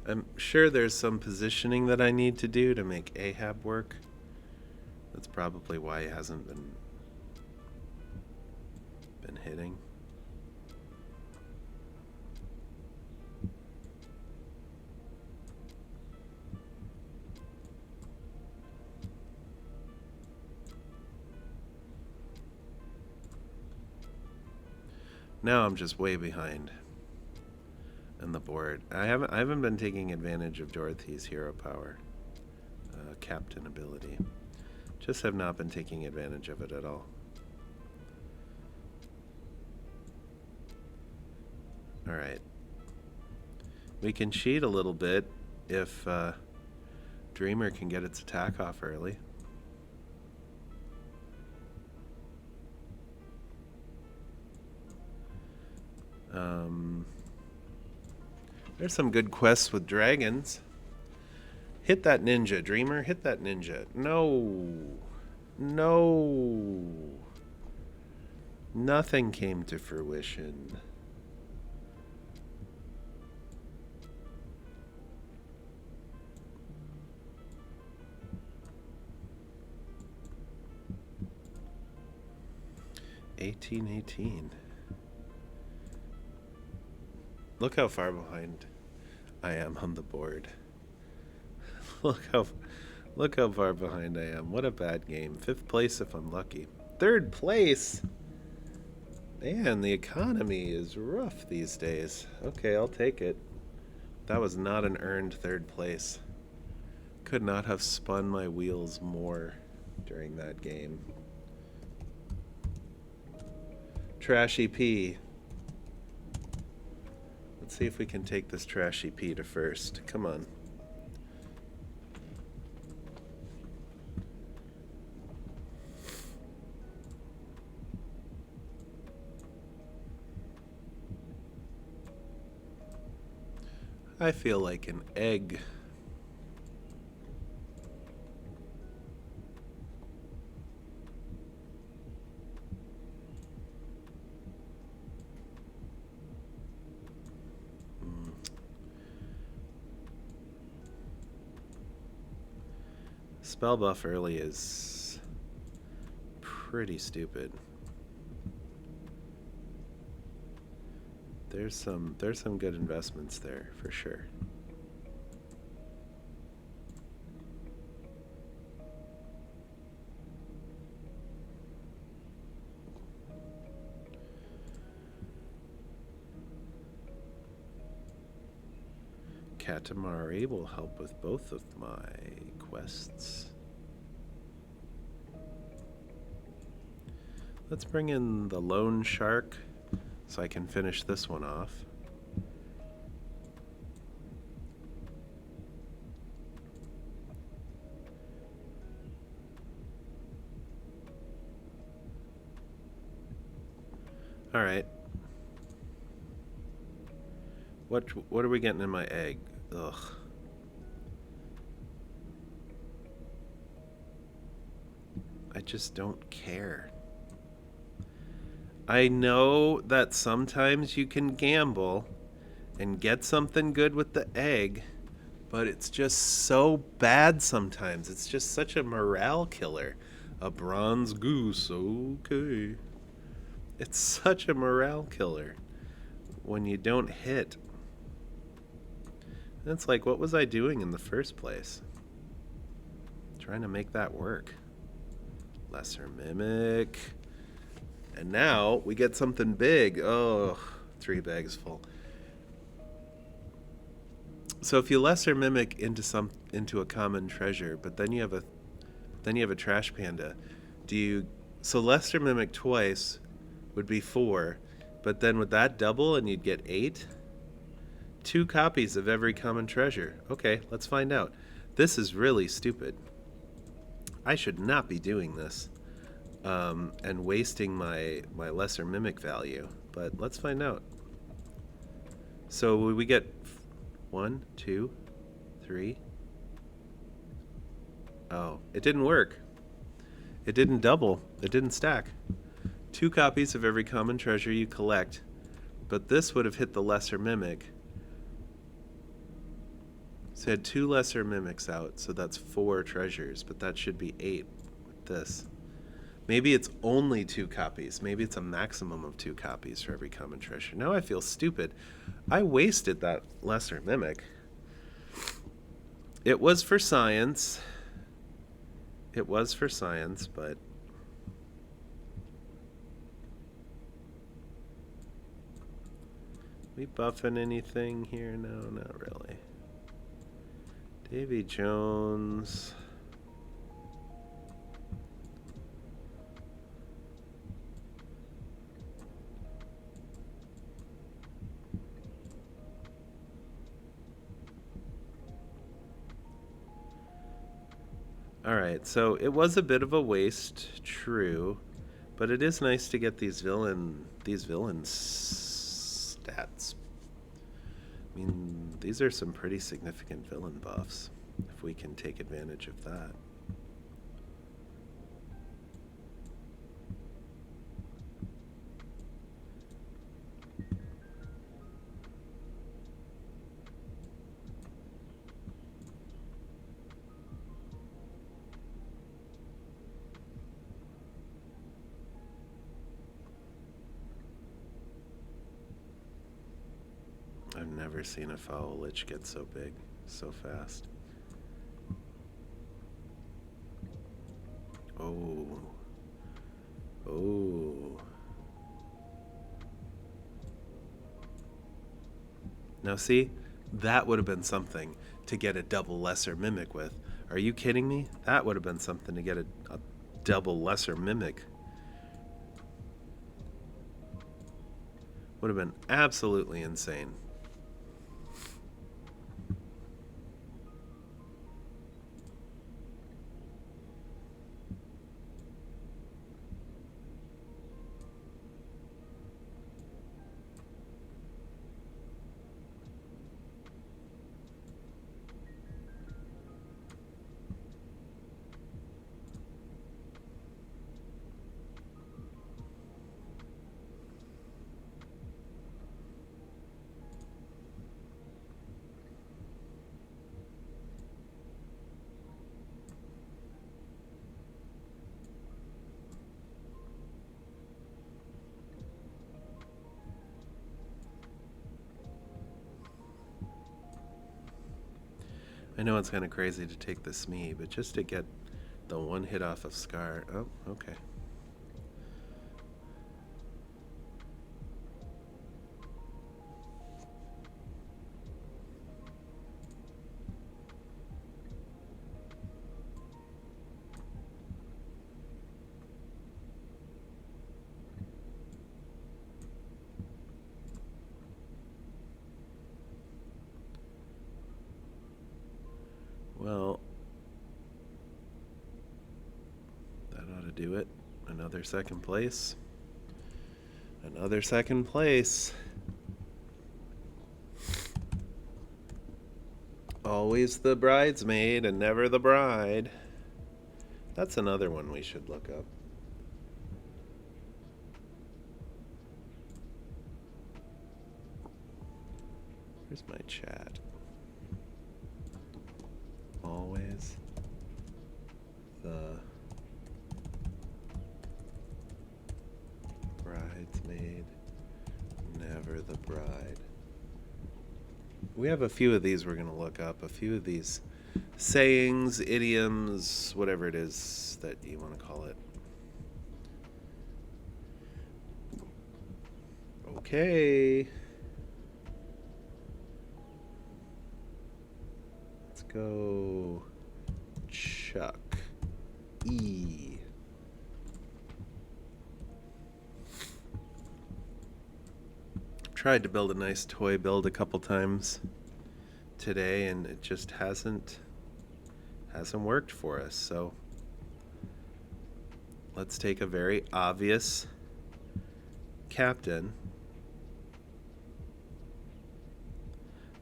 I'm sure there's some positioning that I need to do to make Ahab work. That's probably why he hasn't been hitting. Now I'm just way behind on the board. I haven't been taking advantage of Dorothy's hero power, captain ability. Just have not been taking advantage of it at all. All right. We can cheat a little bit if Dreamer can get its attack off early. There's some good quests with dragons. Hit that ninja, Dreamer. Hit that ninja. No. No. Nothing came to fruition. $18.18. Look how far behind I am on the board. Look how far behind I am. What a bad game. 5th place if I'm lucky. 3rd place? Man, the economy is rough these days. Okay, I'll take it. That was not an earned 3rd place. Could not have spun my wheels more during that game. Trashy P. Let's see if we can take this Trashy P to first. Come on. I feel like an egg. Spell buff early is pretty stupid. There's some good investments there for sure. Katamari will help with both of my quests. Let's bring in the Lone Shark so I can finish this one off. All right. What are we getting in my egg? Ugh. I just don't care. I know that sometimes you can gamble and get something good with the egg, but it's just so bad sometimes. It's just such a morale killer. A bronze goose, okay. It's such a morale killer when you don't hit. And it's like, what was I doing in the first place? Trying to make that work. Lesser mimic. And now we get something big. Oh, 3 bags full. So if you lesser mimic into a common treasure, but then you have a trash panda. So lesser mimic twice would be 4, but then would that double and you'd get 8? 2 copies of every common treasure. Okay, let's find out. This is really stupid. I should not be doing this. And wasting my lesser mimic value. But let's find out. So we get 1, 2, 3. Oh, it didn't work. It didn't double. It didn't stack. 2 copies of every common treasure you collect. But this would have hit the lesser mimic. So I had 2 lesser mimics out, so that's 4 treasures, but that should be 8 with this. Maybe it's only 2 copies. Maybe it's a maximum of 2 copies for every common treasure. Now I feel stupid. I wasted that lesser mimic. It was for science. It was for science, but we buffing anything here? No, not really. Davy Jones. Alright, so it was a bit of a waste, true, but it is nice to get these villain stats. I mean, these are some pretty significant villain buffs, if we can take advantage of that. I've never seen a foul lich get so big, so fast. Oh. Oh. Now see, that would have been something to get a double lesser mimic with. Are you kidding me? That would have been something to get a double lesser mimic. Would have been absolutely insane. I know it's kind of crazy to take the Smee, but just to get the 1 hit off of Scar. Oh, okay. Well, that ought to do it. Another second place. Another second place. Always the bridesmaid and never the bride. That's another one we should look up. Where's my chat? Always the bridesmaid, never the bride. We have a few of these we're going to look up. A few of these sayings, idioms, whatever it is that you want to call it. Okay. Let's go Chuck E. Tried to build a nice toy build a couple times today and it just hasn't worked for us. So let's take a very obvious captain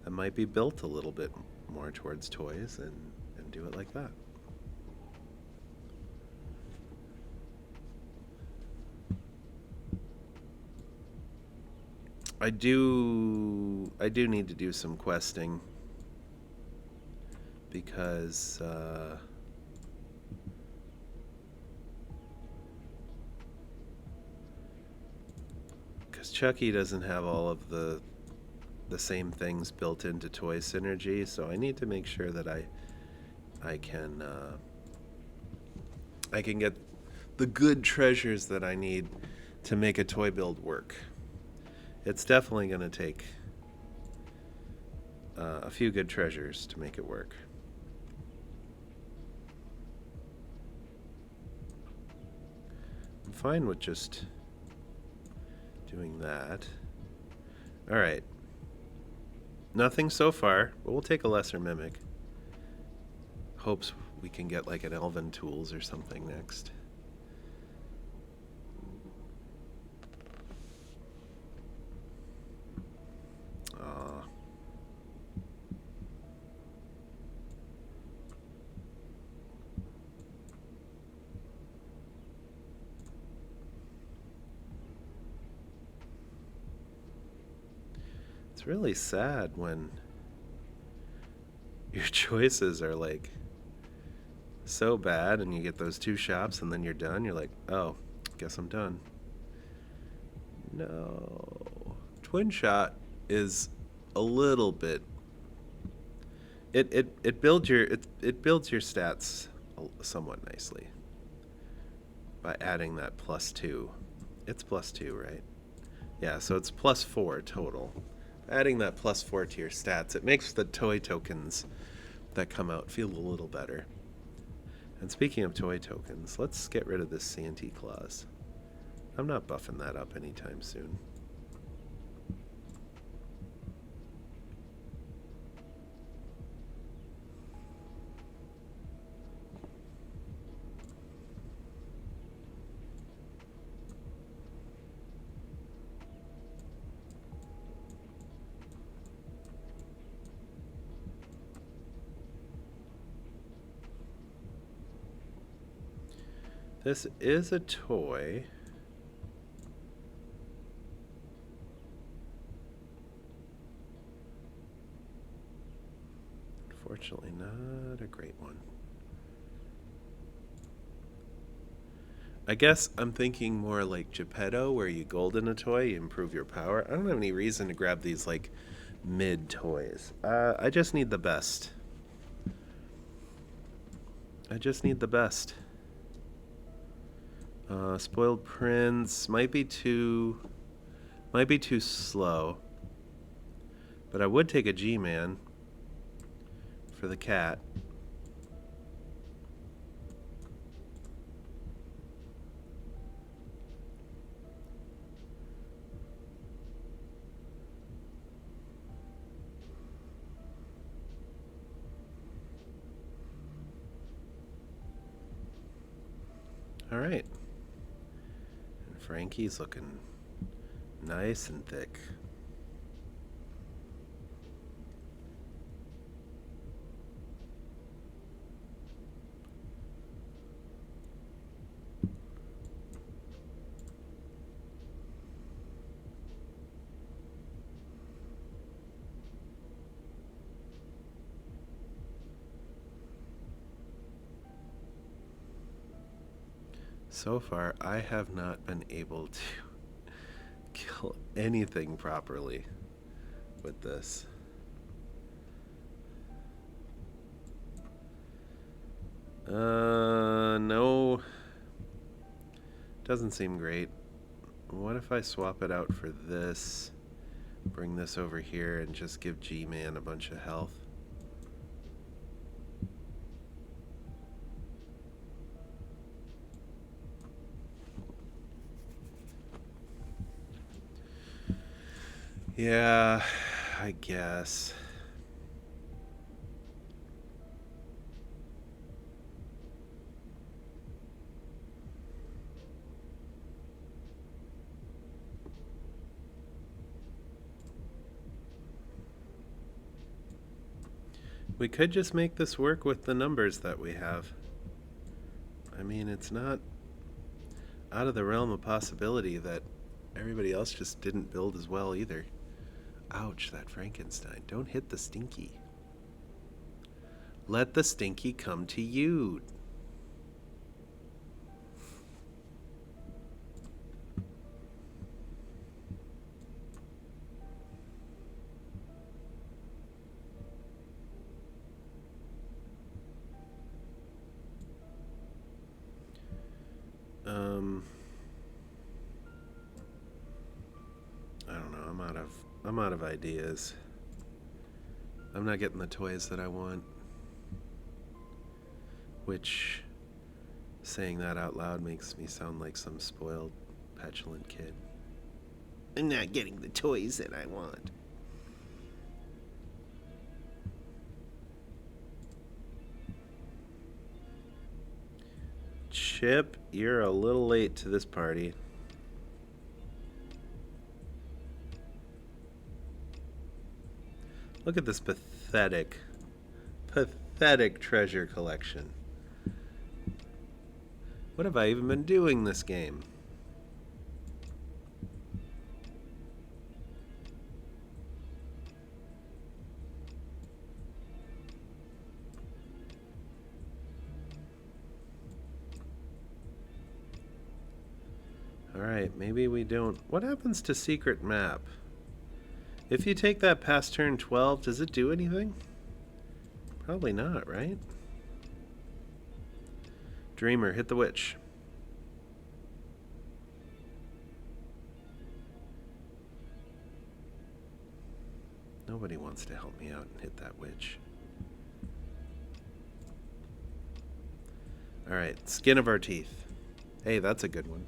that might be built a little bit more towards toys and do it like that. I do need to do some questing because Chucky doesn't have all of the same things built into toy synergy, so I need to make sure that I can get the good treasures that I need to make a toy build work. It's definitely going to take a few good treasures to make it work. I'm fine with just doing that. All right. Nothing so far, but we'll take a lesser mimic. Hopes we can get like an Elven Tools or something next. It's really sad when your choices are like so bad and you get those two shops and then you're done. You're like, oh, guess I'm done. No. Twin shot is a little bit it builds your stats somewhat nicely by adding that +2. It's +2, right? Yeah, so it's +4 total. Adding that +4 to your stats, it makes the toy tokens that come out feel a little better. And speaking of toy tokens, let's get rid of this Santa Claus. I'm not buffing that up anytime soon. This is a toy. Unfortunately, not a great one. I guess I'm thinking more like Geppetto, where you golden a toy, you improve your power. I don't have any reason to grab these like mid toys. I just need the best. I just need the best. Spoiled Prince might be too slow, but I would take a G-Man for the cat. All right. And Frankie's looking Nice and thick. So far, I have not been able to kill anything properly with this. No. Doesn't seem great. What if I swap it out for this? Bring this over here and just give G-Man a bunch of health. Yeah, I guess. We could just make this work with the numbers that we have. I mean, it's not out of the realm of possibility that everybody else just didn't build as well either. Ouch, that Frankenstein. Don't hit the stinky. Let the stinky come to you. I don't know. I'm out of ideas. I'm not getting the toys that I want. Which, saying that out loud makes me sound like some spoiled, petulant kid. I'm not getting the toys that I want. Chip, you're a little late to this party. Look at this pathetic treasure collection. What have I even been doing this game? Alright, maybe we don't. What happens to secret map? If you take that past turn 12, does it do anything? Probably not, right? Dreamer, hit the witch. Nobody wants to help me out and hit that witch. Alright, skin of our teeth. Hey, that's a good one.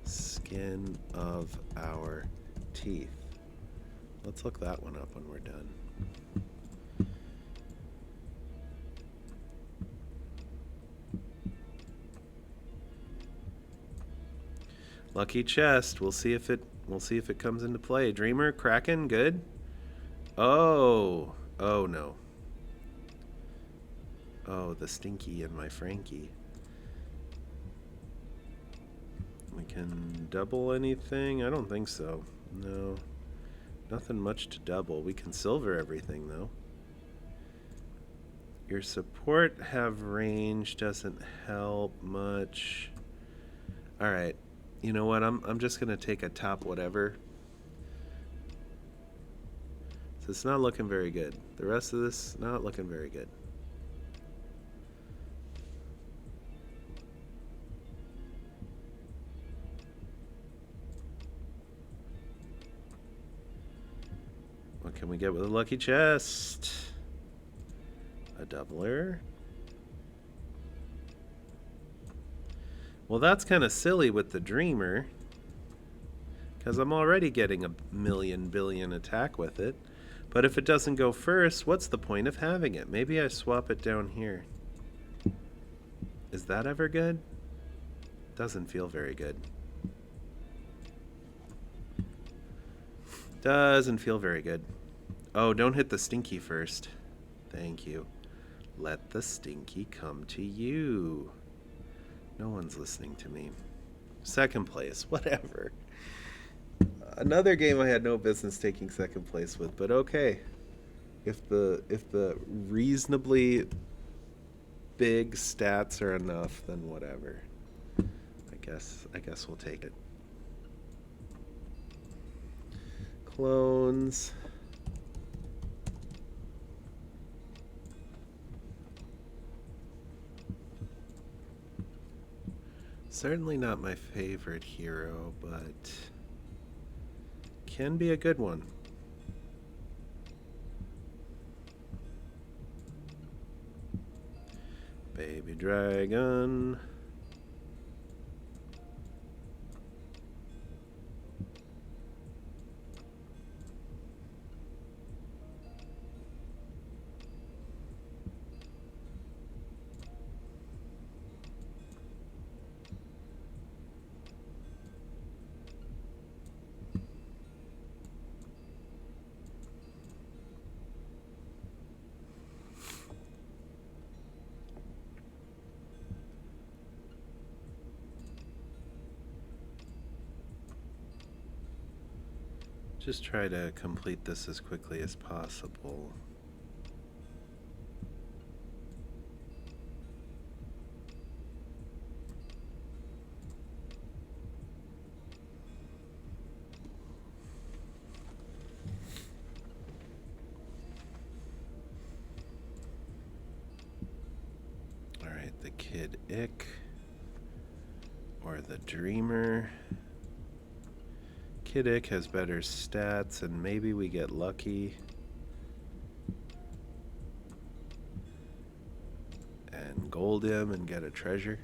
Skin of our teeth. Let's look that one up when we're done. Lucky chest. We'll see if it comes into play. Dreamer, Kraken, good. Oh no. Oh, the Stinky and my Frankie. We can double anything? I don't think so. No. Nothing much to double. We can silver everything, though. Your support have range doesn't help much. Alright. You know what? I'm just going to take a top whatever. So it's not looking very good. The rest of this, not looking very good. What can we get with a lucky chest? A doubler. Well, that's kind of silly with the Dreamer, because I'm already getting a million billion attack with it. But if it doesn't go first, what's the point of having it? Maybe I swap it down here. Is that ever good? Doesn't feel very good. Doesn't feel very good. Oh, don't hit the stinky first. Thank you. Let the stinky come to you. No one's listening to me. Second place, whatever. Another game I had no business taking second place with, but okay. If the reasonably big stats are enough, then whatever. I guess we'll take it. Clones. Certainly not my favorite hero, but can be a good one. Baby dragon. Just try to complete this as quickly as possible. All right, the Kid Ick or the Dreamer. Kid Ick has better stats, and maybe we get lucky. And gold him and get a treasure.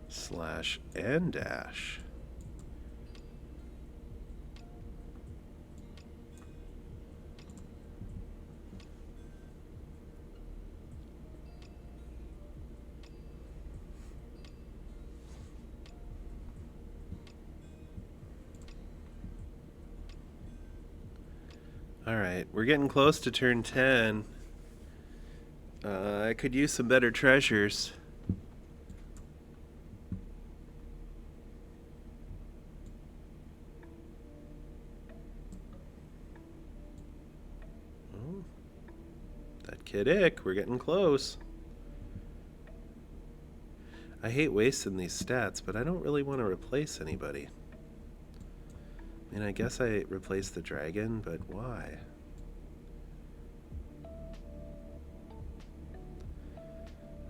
Slash and dash. All right, we're getting close to turn 10. I could use some better treasures. Oh, that Kid Ick, we're getting close. I hate wasting these stats, but I don't really want to replace anybody. I mean, I guess I replaced the dragon, but why?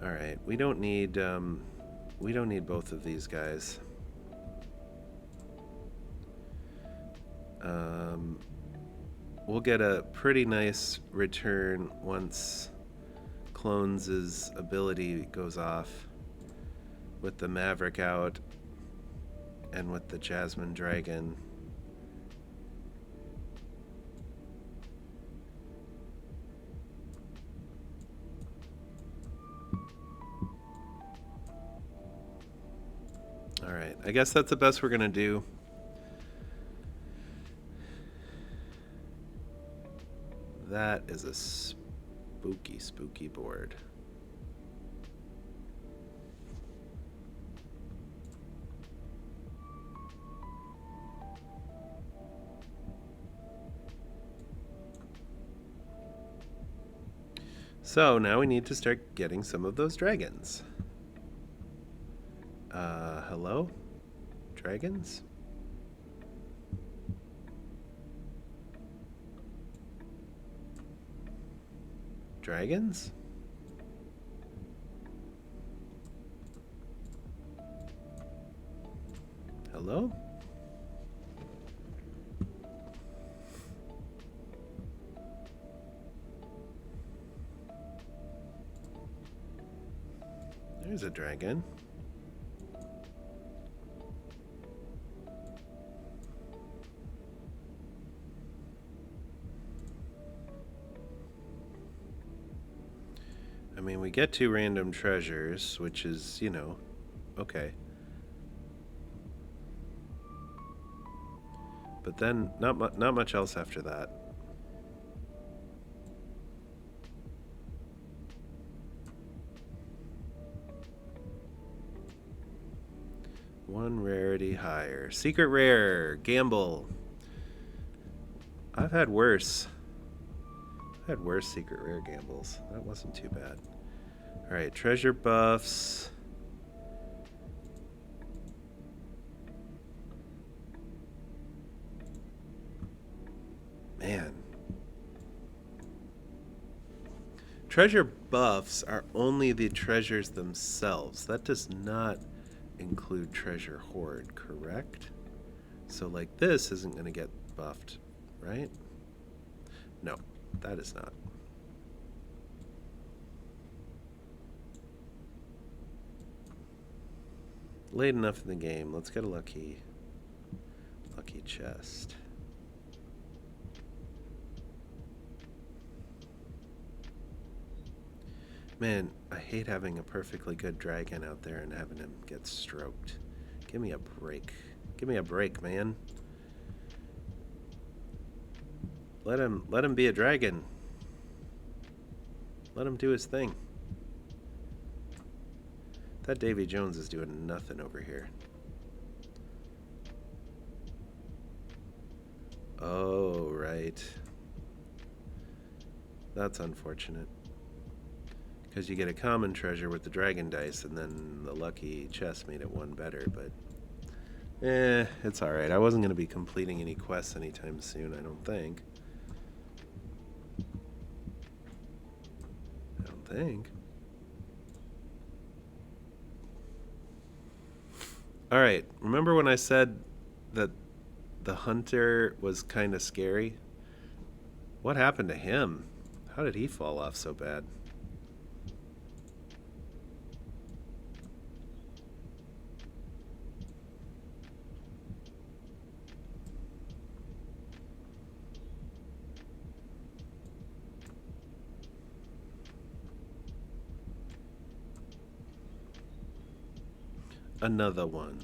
All right, we don't need both of these guys. We'll get a pretty nice return once Clones' ability goes off with the Maverick out and with the Jasmine Dragon. Alright, I guess that's the best we're gonna do. That is a spooky, spooky board. So now we need to start getting some of those dragons. Hello? Dragons? Dragons? Oh. There's a dragon. I mean, we get 2 random treasures, which is, you know, okay. But then, not much else after that. One rarity higher. Secret rare. Gamble. I've had worse. I've had worse secret rare gambles. That wasn't too bad. Alright, treasure buffs. Man. Treasure buffs are only the treasures themselves. That does not include treasure hoard, correct? So like this isn't going to get buffed, right? No, that is not. Late enough in the game. Let's get a lucky chest. Man, I hate having a perfectly good dragon out there and having him get stroked. Give me a break. Give me a break, man. Let him be a dragon. Let him do his thing. That Davy Jones is doing nothing over here. Oh, right. That's unfortunate. Because you get a common treasure with the dragon dice, and then the lucky chest made it one better, but... it's alright. I wasn't going to be completing any quests anytime soon, I don't think. I don't think. Alright, remember when I said that the hunter was kind of scary? What happened to him? How did he fall off so bad? Another one.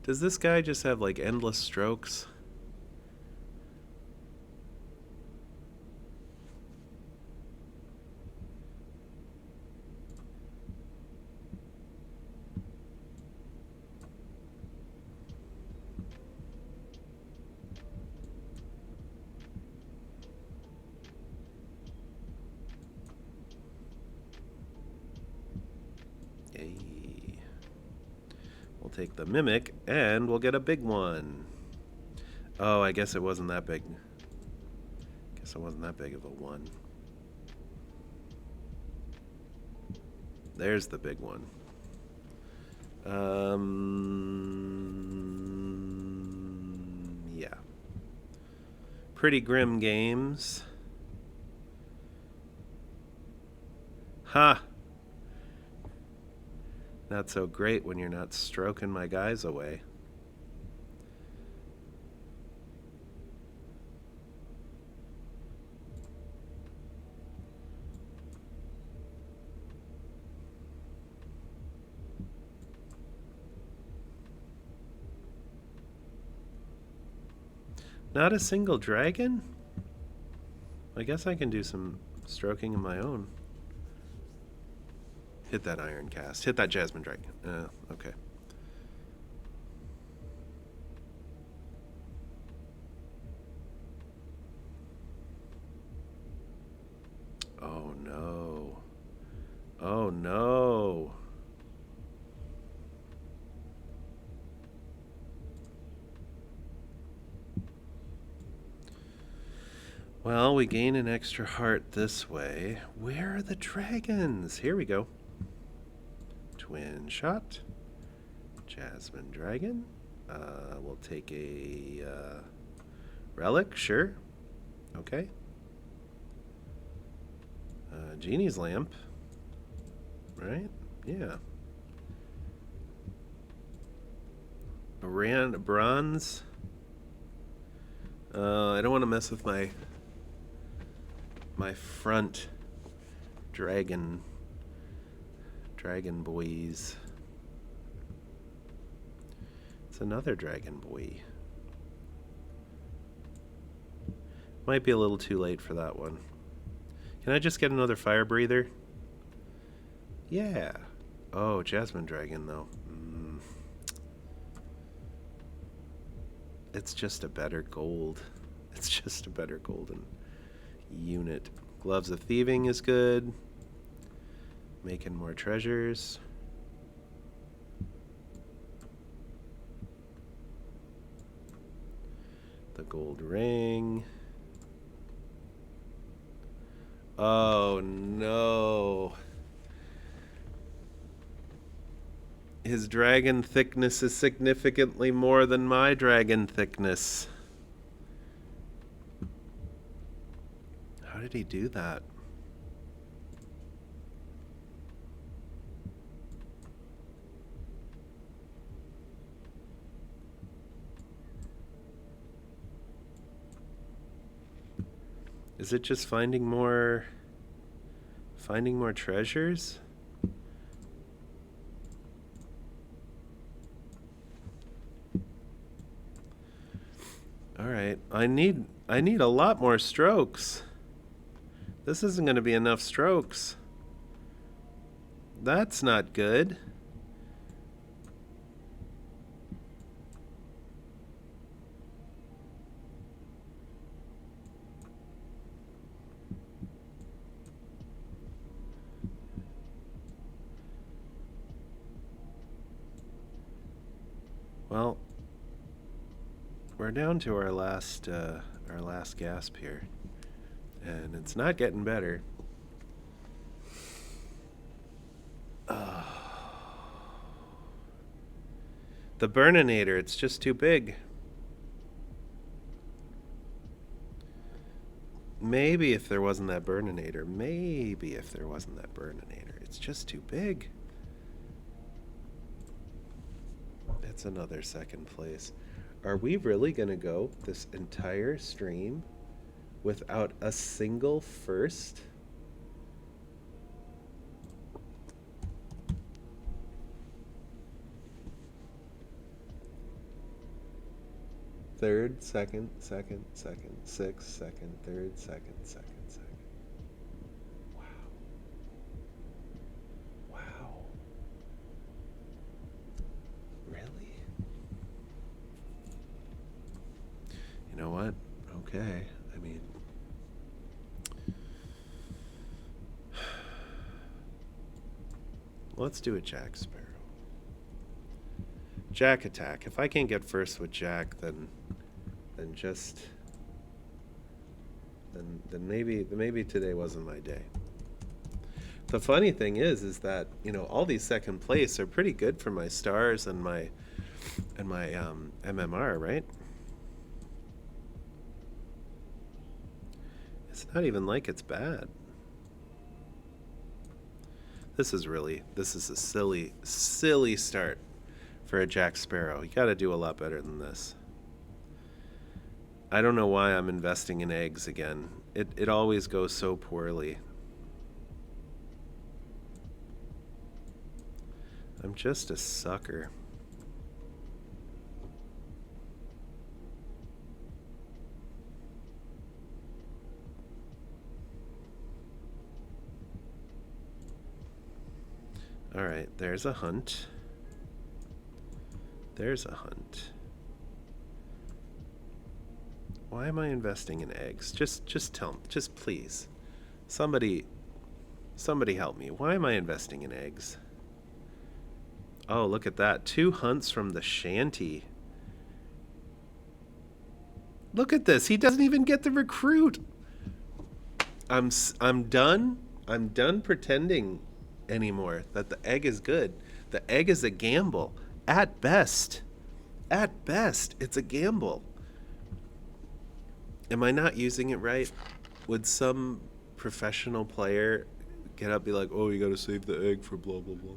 Does this guy just have like endless strokes? Yay. We'll take the mimic and we'll get a big one. Oh, I guess it wasn't that big. Guess it wasn't that big of a one. There's the big one. Yeah. Pretty grim games. Ha! Not so great when you're not stroking my guys away. Not a single dragon? I guess I can do some stroking of my own. Hit that iron cast. Hit that jasmine dragon. Okay. no. Oh no. Well, we gain an extra heart this way. Where are the dragons? Here we go. Twin shot. Jasmine dragon. We'll take a relic, sure. Okay. Genie's lamp. Right? Yeah. Bronze. I don't want to mess with my front dragon boys. It's another dragon boy. Might be a little too late for that one. Can I just get another fire breather? Yeah. Oh, Jasmine dragon though. It's just a better gold. It's just a better golden unit. Gloves of Thieving is good. Making more treasures. The gold ring. Oh no. His dragon thickness is significantly more than my dragon thickness. How did he do that? Is it just finding more treasures? All right, I need a lot more strokes. This isn't going to be enough strokes. That's not good. Well, we're down to our last gasp here, and it's not getting better. The Burninator, it's just too big. Maybe if there wasn't that Burninator, it's just too big. It's another second place. Are we really going to go this entire stream without a single first? Third, second, second, sixth, second, third, second. Wow. Really? You know what? Okay. I mean, let's do a Jack Sparrow. Jack attack. If I can't get first with Jack, then maybe today wasn't my day. The funny thing is that, you know, all these second place are pretty good for my stars and my MMR, right? It's not even like it's bad. This is a silly start for a Jack Sparrow. You got to do a lot better than this. I don't know why I'm investing in eggs again. It always goes so poorly. I'm just a sucker. All right, there's a hunt. Why am I investing in eggs? Just tell me. Just please. Somebody Somebody help me. Why am I investing in eggs? Oh, look at that. 2 hunts from the shanty. Look at this. He doesn't even get the recruit. I'm done. I'm done pretending anymore that the egg is good. The egg is a gamble. At best. At best, it's a gamble. Am I not using it right? Would some professional player get up and be like, oh, you gotta save the egg for blah, blah, blah?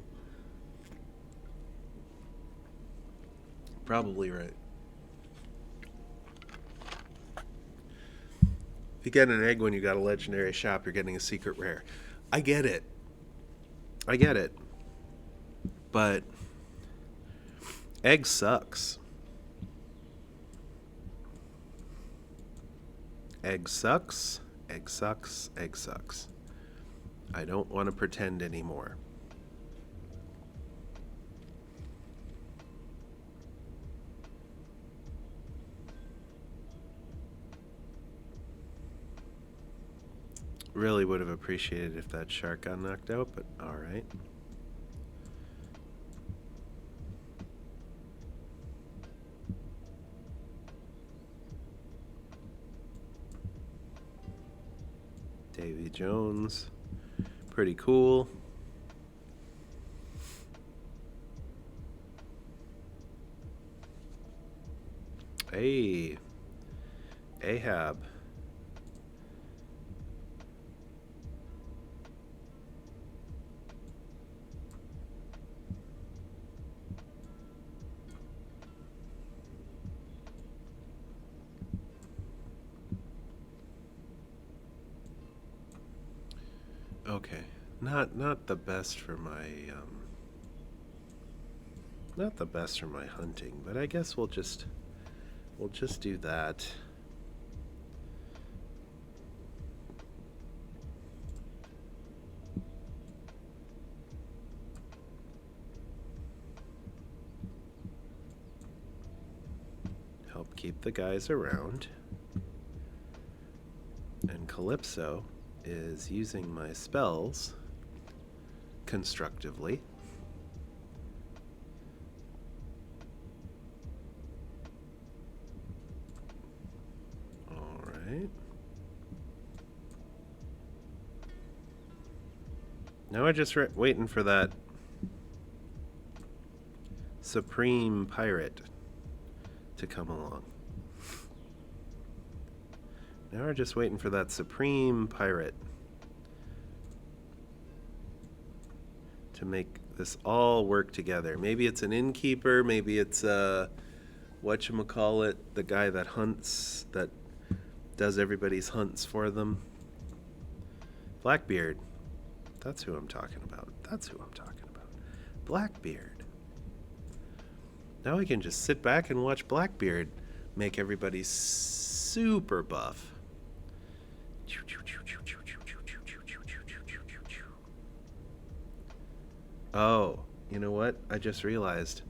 Probably right. If you get an egg when you got a legendary shop, you're getting a secret rare. I get it. I get it. But egg sucks. Egg sucks. Egg sucks. Egg sucks. I don't want to pretend anymore. Really would have appreciated if that shark got knocked out, but alright. Davy Jones. Pretty cool. Hey. Ahab. Okay, not the best for my not the best for my hunting, but I guess we'll just do that. Help keep the guys around. And Calypso is using my spells constructively. All right. Now I just waiting for that Supreme Pirate to come along. Now we're just waiting for that Supreme Pirate to make this all work together. Maybe it's an innkeeper, maybe it's whatchamacallit, the guy that hunts, that does everybody's hunts for them. Blackbeard. That's who I'm talking about. That's who I'm talking about. Blackbeard. Now we can just sit back and watch Blackbeard make everybody super buff. Oh, you know what? I just realized.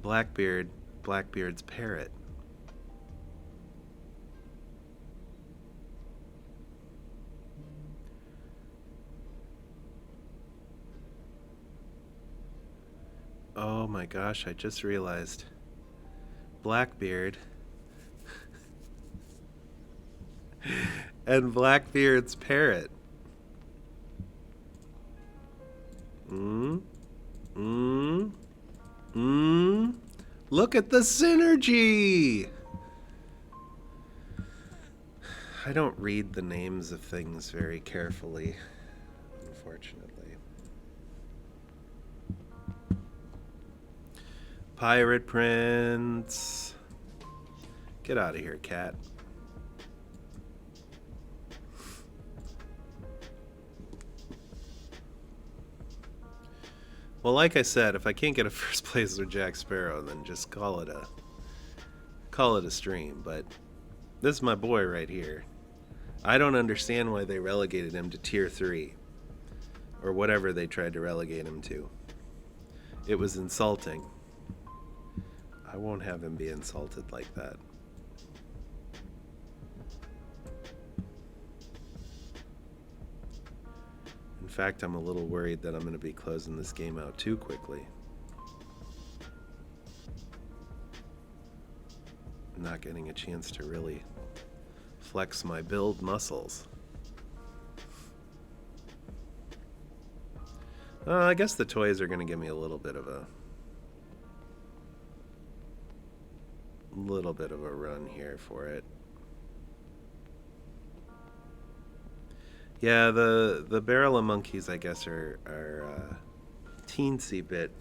Blackbeard's parrot. Oh my gosh, I just realized. Blackbeard and Blackbeard's parrot. Look at the synergy! I don't read the names of things very carefully, unfortunately. Pirate Prince. Get out of here, cat. Well, like I said, if I can't get a first place with Jack Sparrow, then just call it a stream. But this is my boy right here. I don't understand why they relegated him to tier 3. Or whatever they tried to relegate him to. It was insulting. I won't have him be insulted like that. In fact, I'm a little worried that I'm going to be closing this game out too quickly. Not getting a chance to really flex my build muscles. I guess the toys are going to give me a little bit of a run here for it. Yeah, the barrel of monkeys, I guess, are teensy bit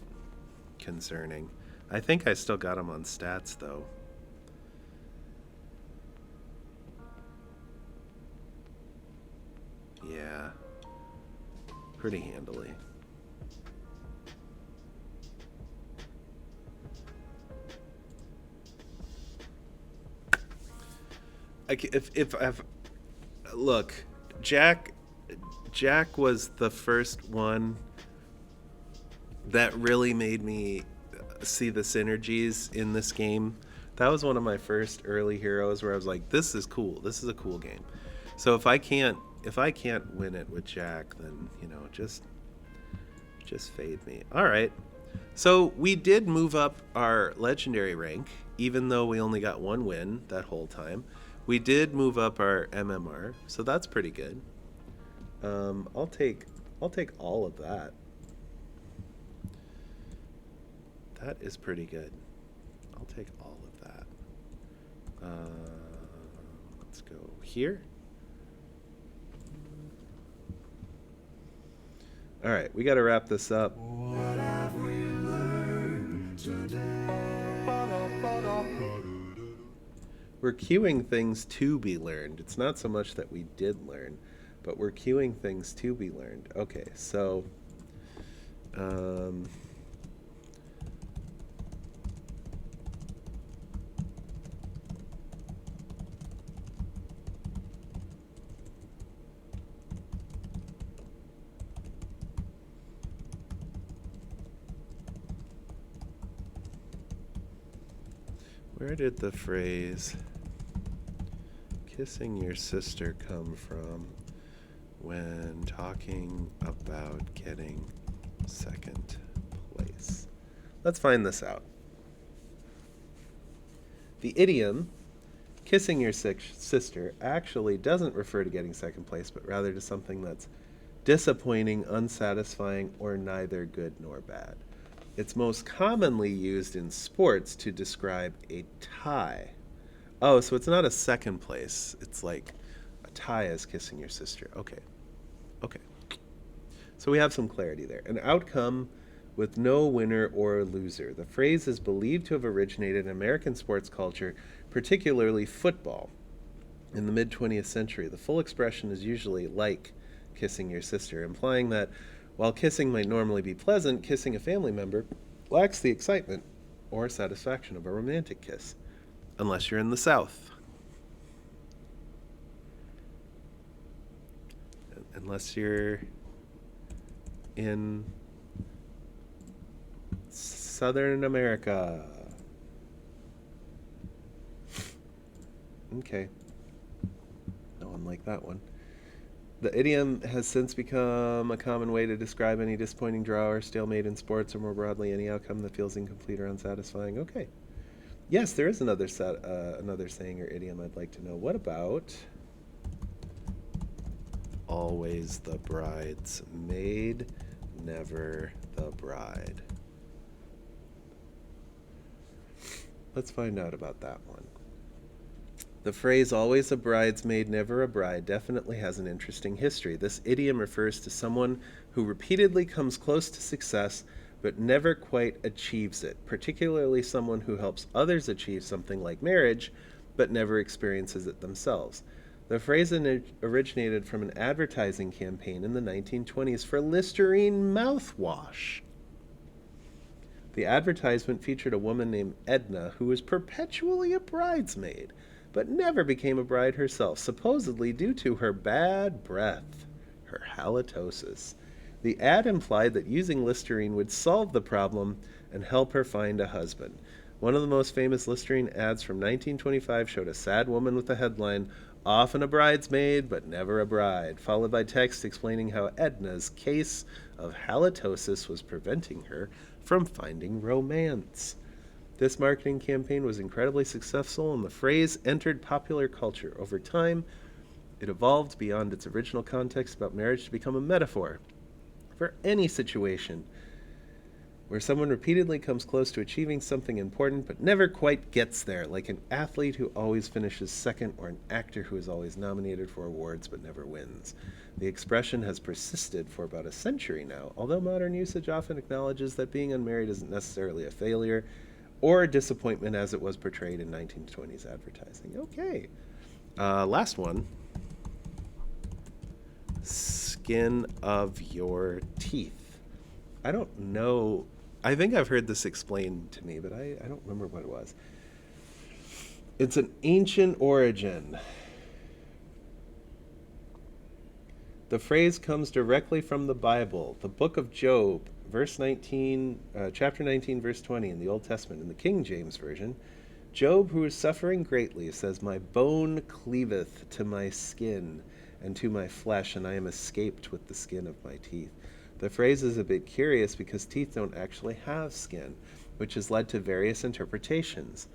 concerning. I think I still got them on stats, though. Yeah, pretty handily. If I've look, Jack was the first one that really made me see the synergies in this game. That was one of my first early heroes where I was like, this is cool. This is a cool game. So if I can't win it with Jack, then, you know, just fade me. All right. So we did move up our legendary rank, even though we only got one win that whole time. We did move up our MMR, so that's pretty good. I'll take all of that. That is pretty good. I'll take all of that. Let's go here. All right, we got to wrap this up. What have we learned today? We're queuing things to be learned. It's not so much that we did learn, but we're queuing things to be learned. Okay, so where did the phrase kissing your sister come from when talking about getting second place? Let's find this out. The idiom kissing your sister actually doesn't refer to getting second place, but rather to something that's disappointing, unsatisfying, or neither good nor bad. It's most commonly used in sports to describe a tie. Oh, so it's not a second place. It's like a tie is kissing your sister. Okay. So we have some clarity there. An outcome with no winner or loser. The phrase is believed to have originated in American sports culture, particularly football. In the mid-20th century, the full expression is usually like kissing your sister, implying that while kissing might normally be pleasant, kissing a family member lacks the excitement or satisfaction of a romantic kiss, unless you're in the South. Unless you're in Southern America. Okay. No one liked that one. The idiom has since become a common way to describe any disappointing draw or stalemate in sports, or more broadly, any outcome that feels incomplete or unsatisfying. Okay. Yes, there is another saying or idiom I'd like to know. What about always the bride's maid, never the bride? Let's find out about that one. The phrase always a bridesmaid, never a bride definitely has an interesting history. This idiom refers to someone who repeatedly comes close to success but never quite achieves it, particularly someone who helps others achieve something like marriage but never experiences it themselves. The phrase originated from an advertising campaign in the 1920s for Listerine mouthwash. The advertisement featured a woman named Edna who was perpetually a bridesmaid, but never became a bride herself, supposedly due to her bad breath, her halitosis. The ad implied that using Listerine would solve the problem and help her find a husband. One of the most famous Listerine ads from 1925 showed a sad woman with the headline, often a bridesmaid, but never a bride, followed by text explaining how Edna's case of halitosis was preventing her from finding romance. This marketing campaign was incredibly successful, and the phrase entered popular culture. Over time, it evolved beyond its original context about marriage to become a metaphor for any situation where someone repeatedly comes close to achieving something important but never quite gets there, like an athlete who always finishes second or an actor who is always nominated for awards but never wins. The expression has persisted for about a century now, although modern usage often acknowledges that being unmarried isn't necessarily a failure or a disappointment as it was portrayed in 1920s advertising. Okay. Last one. Skin of your teeth. I don't know. I think I've heard this explained to me, but I don't remember what it was. It's an ancient origin. The phrase comes directly from the Bible, the book of Job, chapter 19, verse 20 in the Old Testament. In the King James Version, Job, who is suffering greatly, says, "My bone cleaveth to my skin and to my flesh, and I am escaped with the skin of my teeth." The phrase is a bit curious because teeth don't actually have skin, which has led to various interpretations.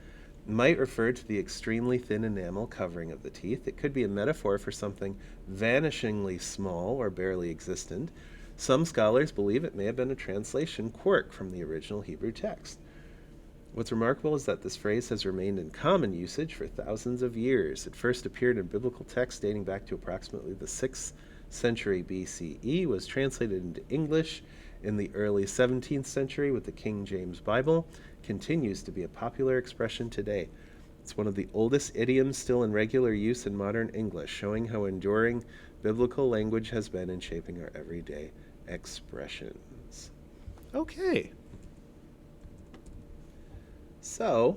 It might refer to the extremely thin enamel covering of the teeth. It could be a metaphor for something vanishingly small or barely existent. Some scholars believe it may have been a translation quirk from the original Hebrew text. What's remarkable is that this phrase has remained in common usage for thousands of years. It first appeared in biblical texts dating back to approximately the 6th century BCE, was translated into English in the early 17th century with the King James Bible, continues to be a popular expression today. It's one of the oldest idioms still in regular use in modern English, showing how enduring biblical language has been in shaping our everyday expressions. Okay. So,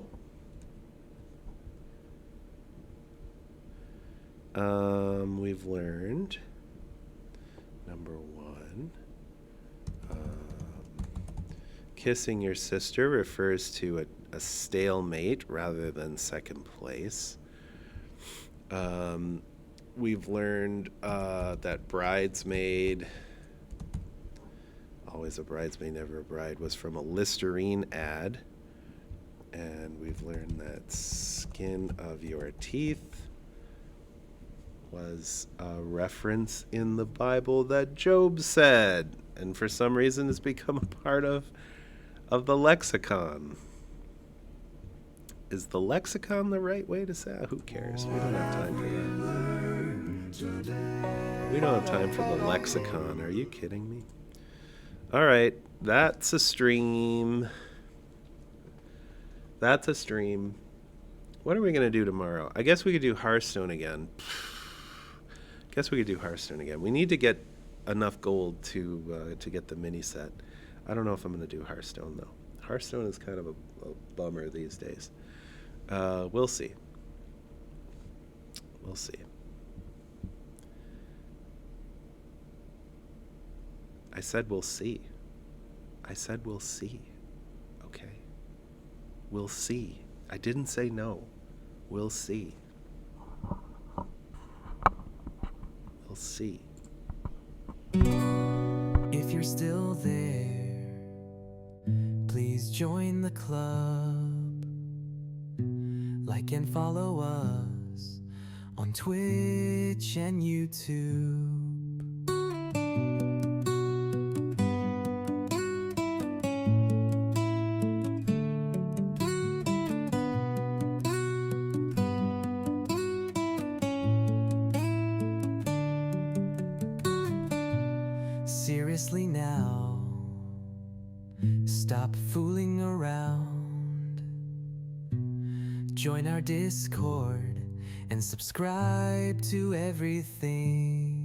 we've learned, number one, kissing your sister refers to a stalemate rather than second place. We've learned that bridesmaid, always a bridesmaid, never a bride, was from a Listerine ad. And we've learned that skin of your teeth was a reference in the Bible that Job said, and for some reason it's become a part of the lexicon. Is the lexicon the right way to say it? Who cares? We don't have time for that. We don't have time for the lexicon. Are you kidding me? All right, that's a stream. That's a stream. What are we going to do tomorrow? I guess we could do Hearthstone again. We need to get enough gold to get the mini set. I don't know if I'm going to do Hearthstone, though. Hearthstone is kind of a bummer these days. We'll see. We'll see. I said we'll see. Okay? We'll see. I didn't say no. We'll see. We'll see. If you're still there, please join the club. Like and follow us on Twitch and YouTube. Seriously now, stop fooling around. Join our Discord and subscribe to everything.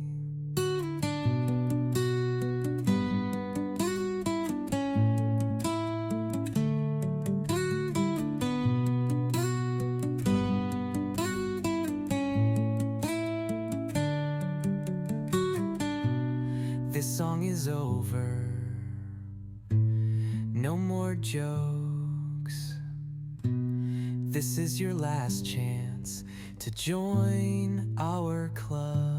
This song is over. No more jokes. This is your last chance to join our club.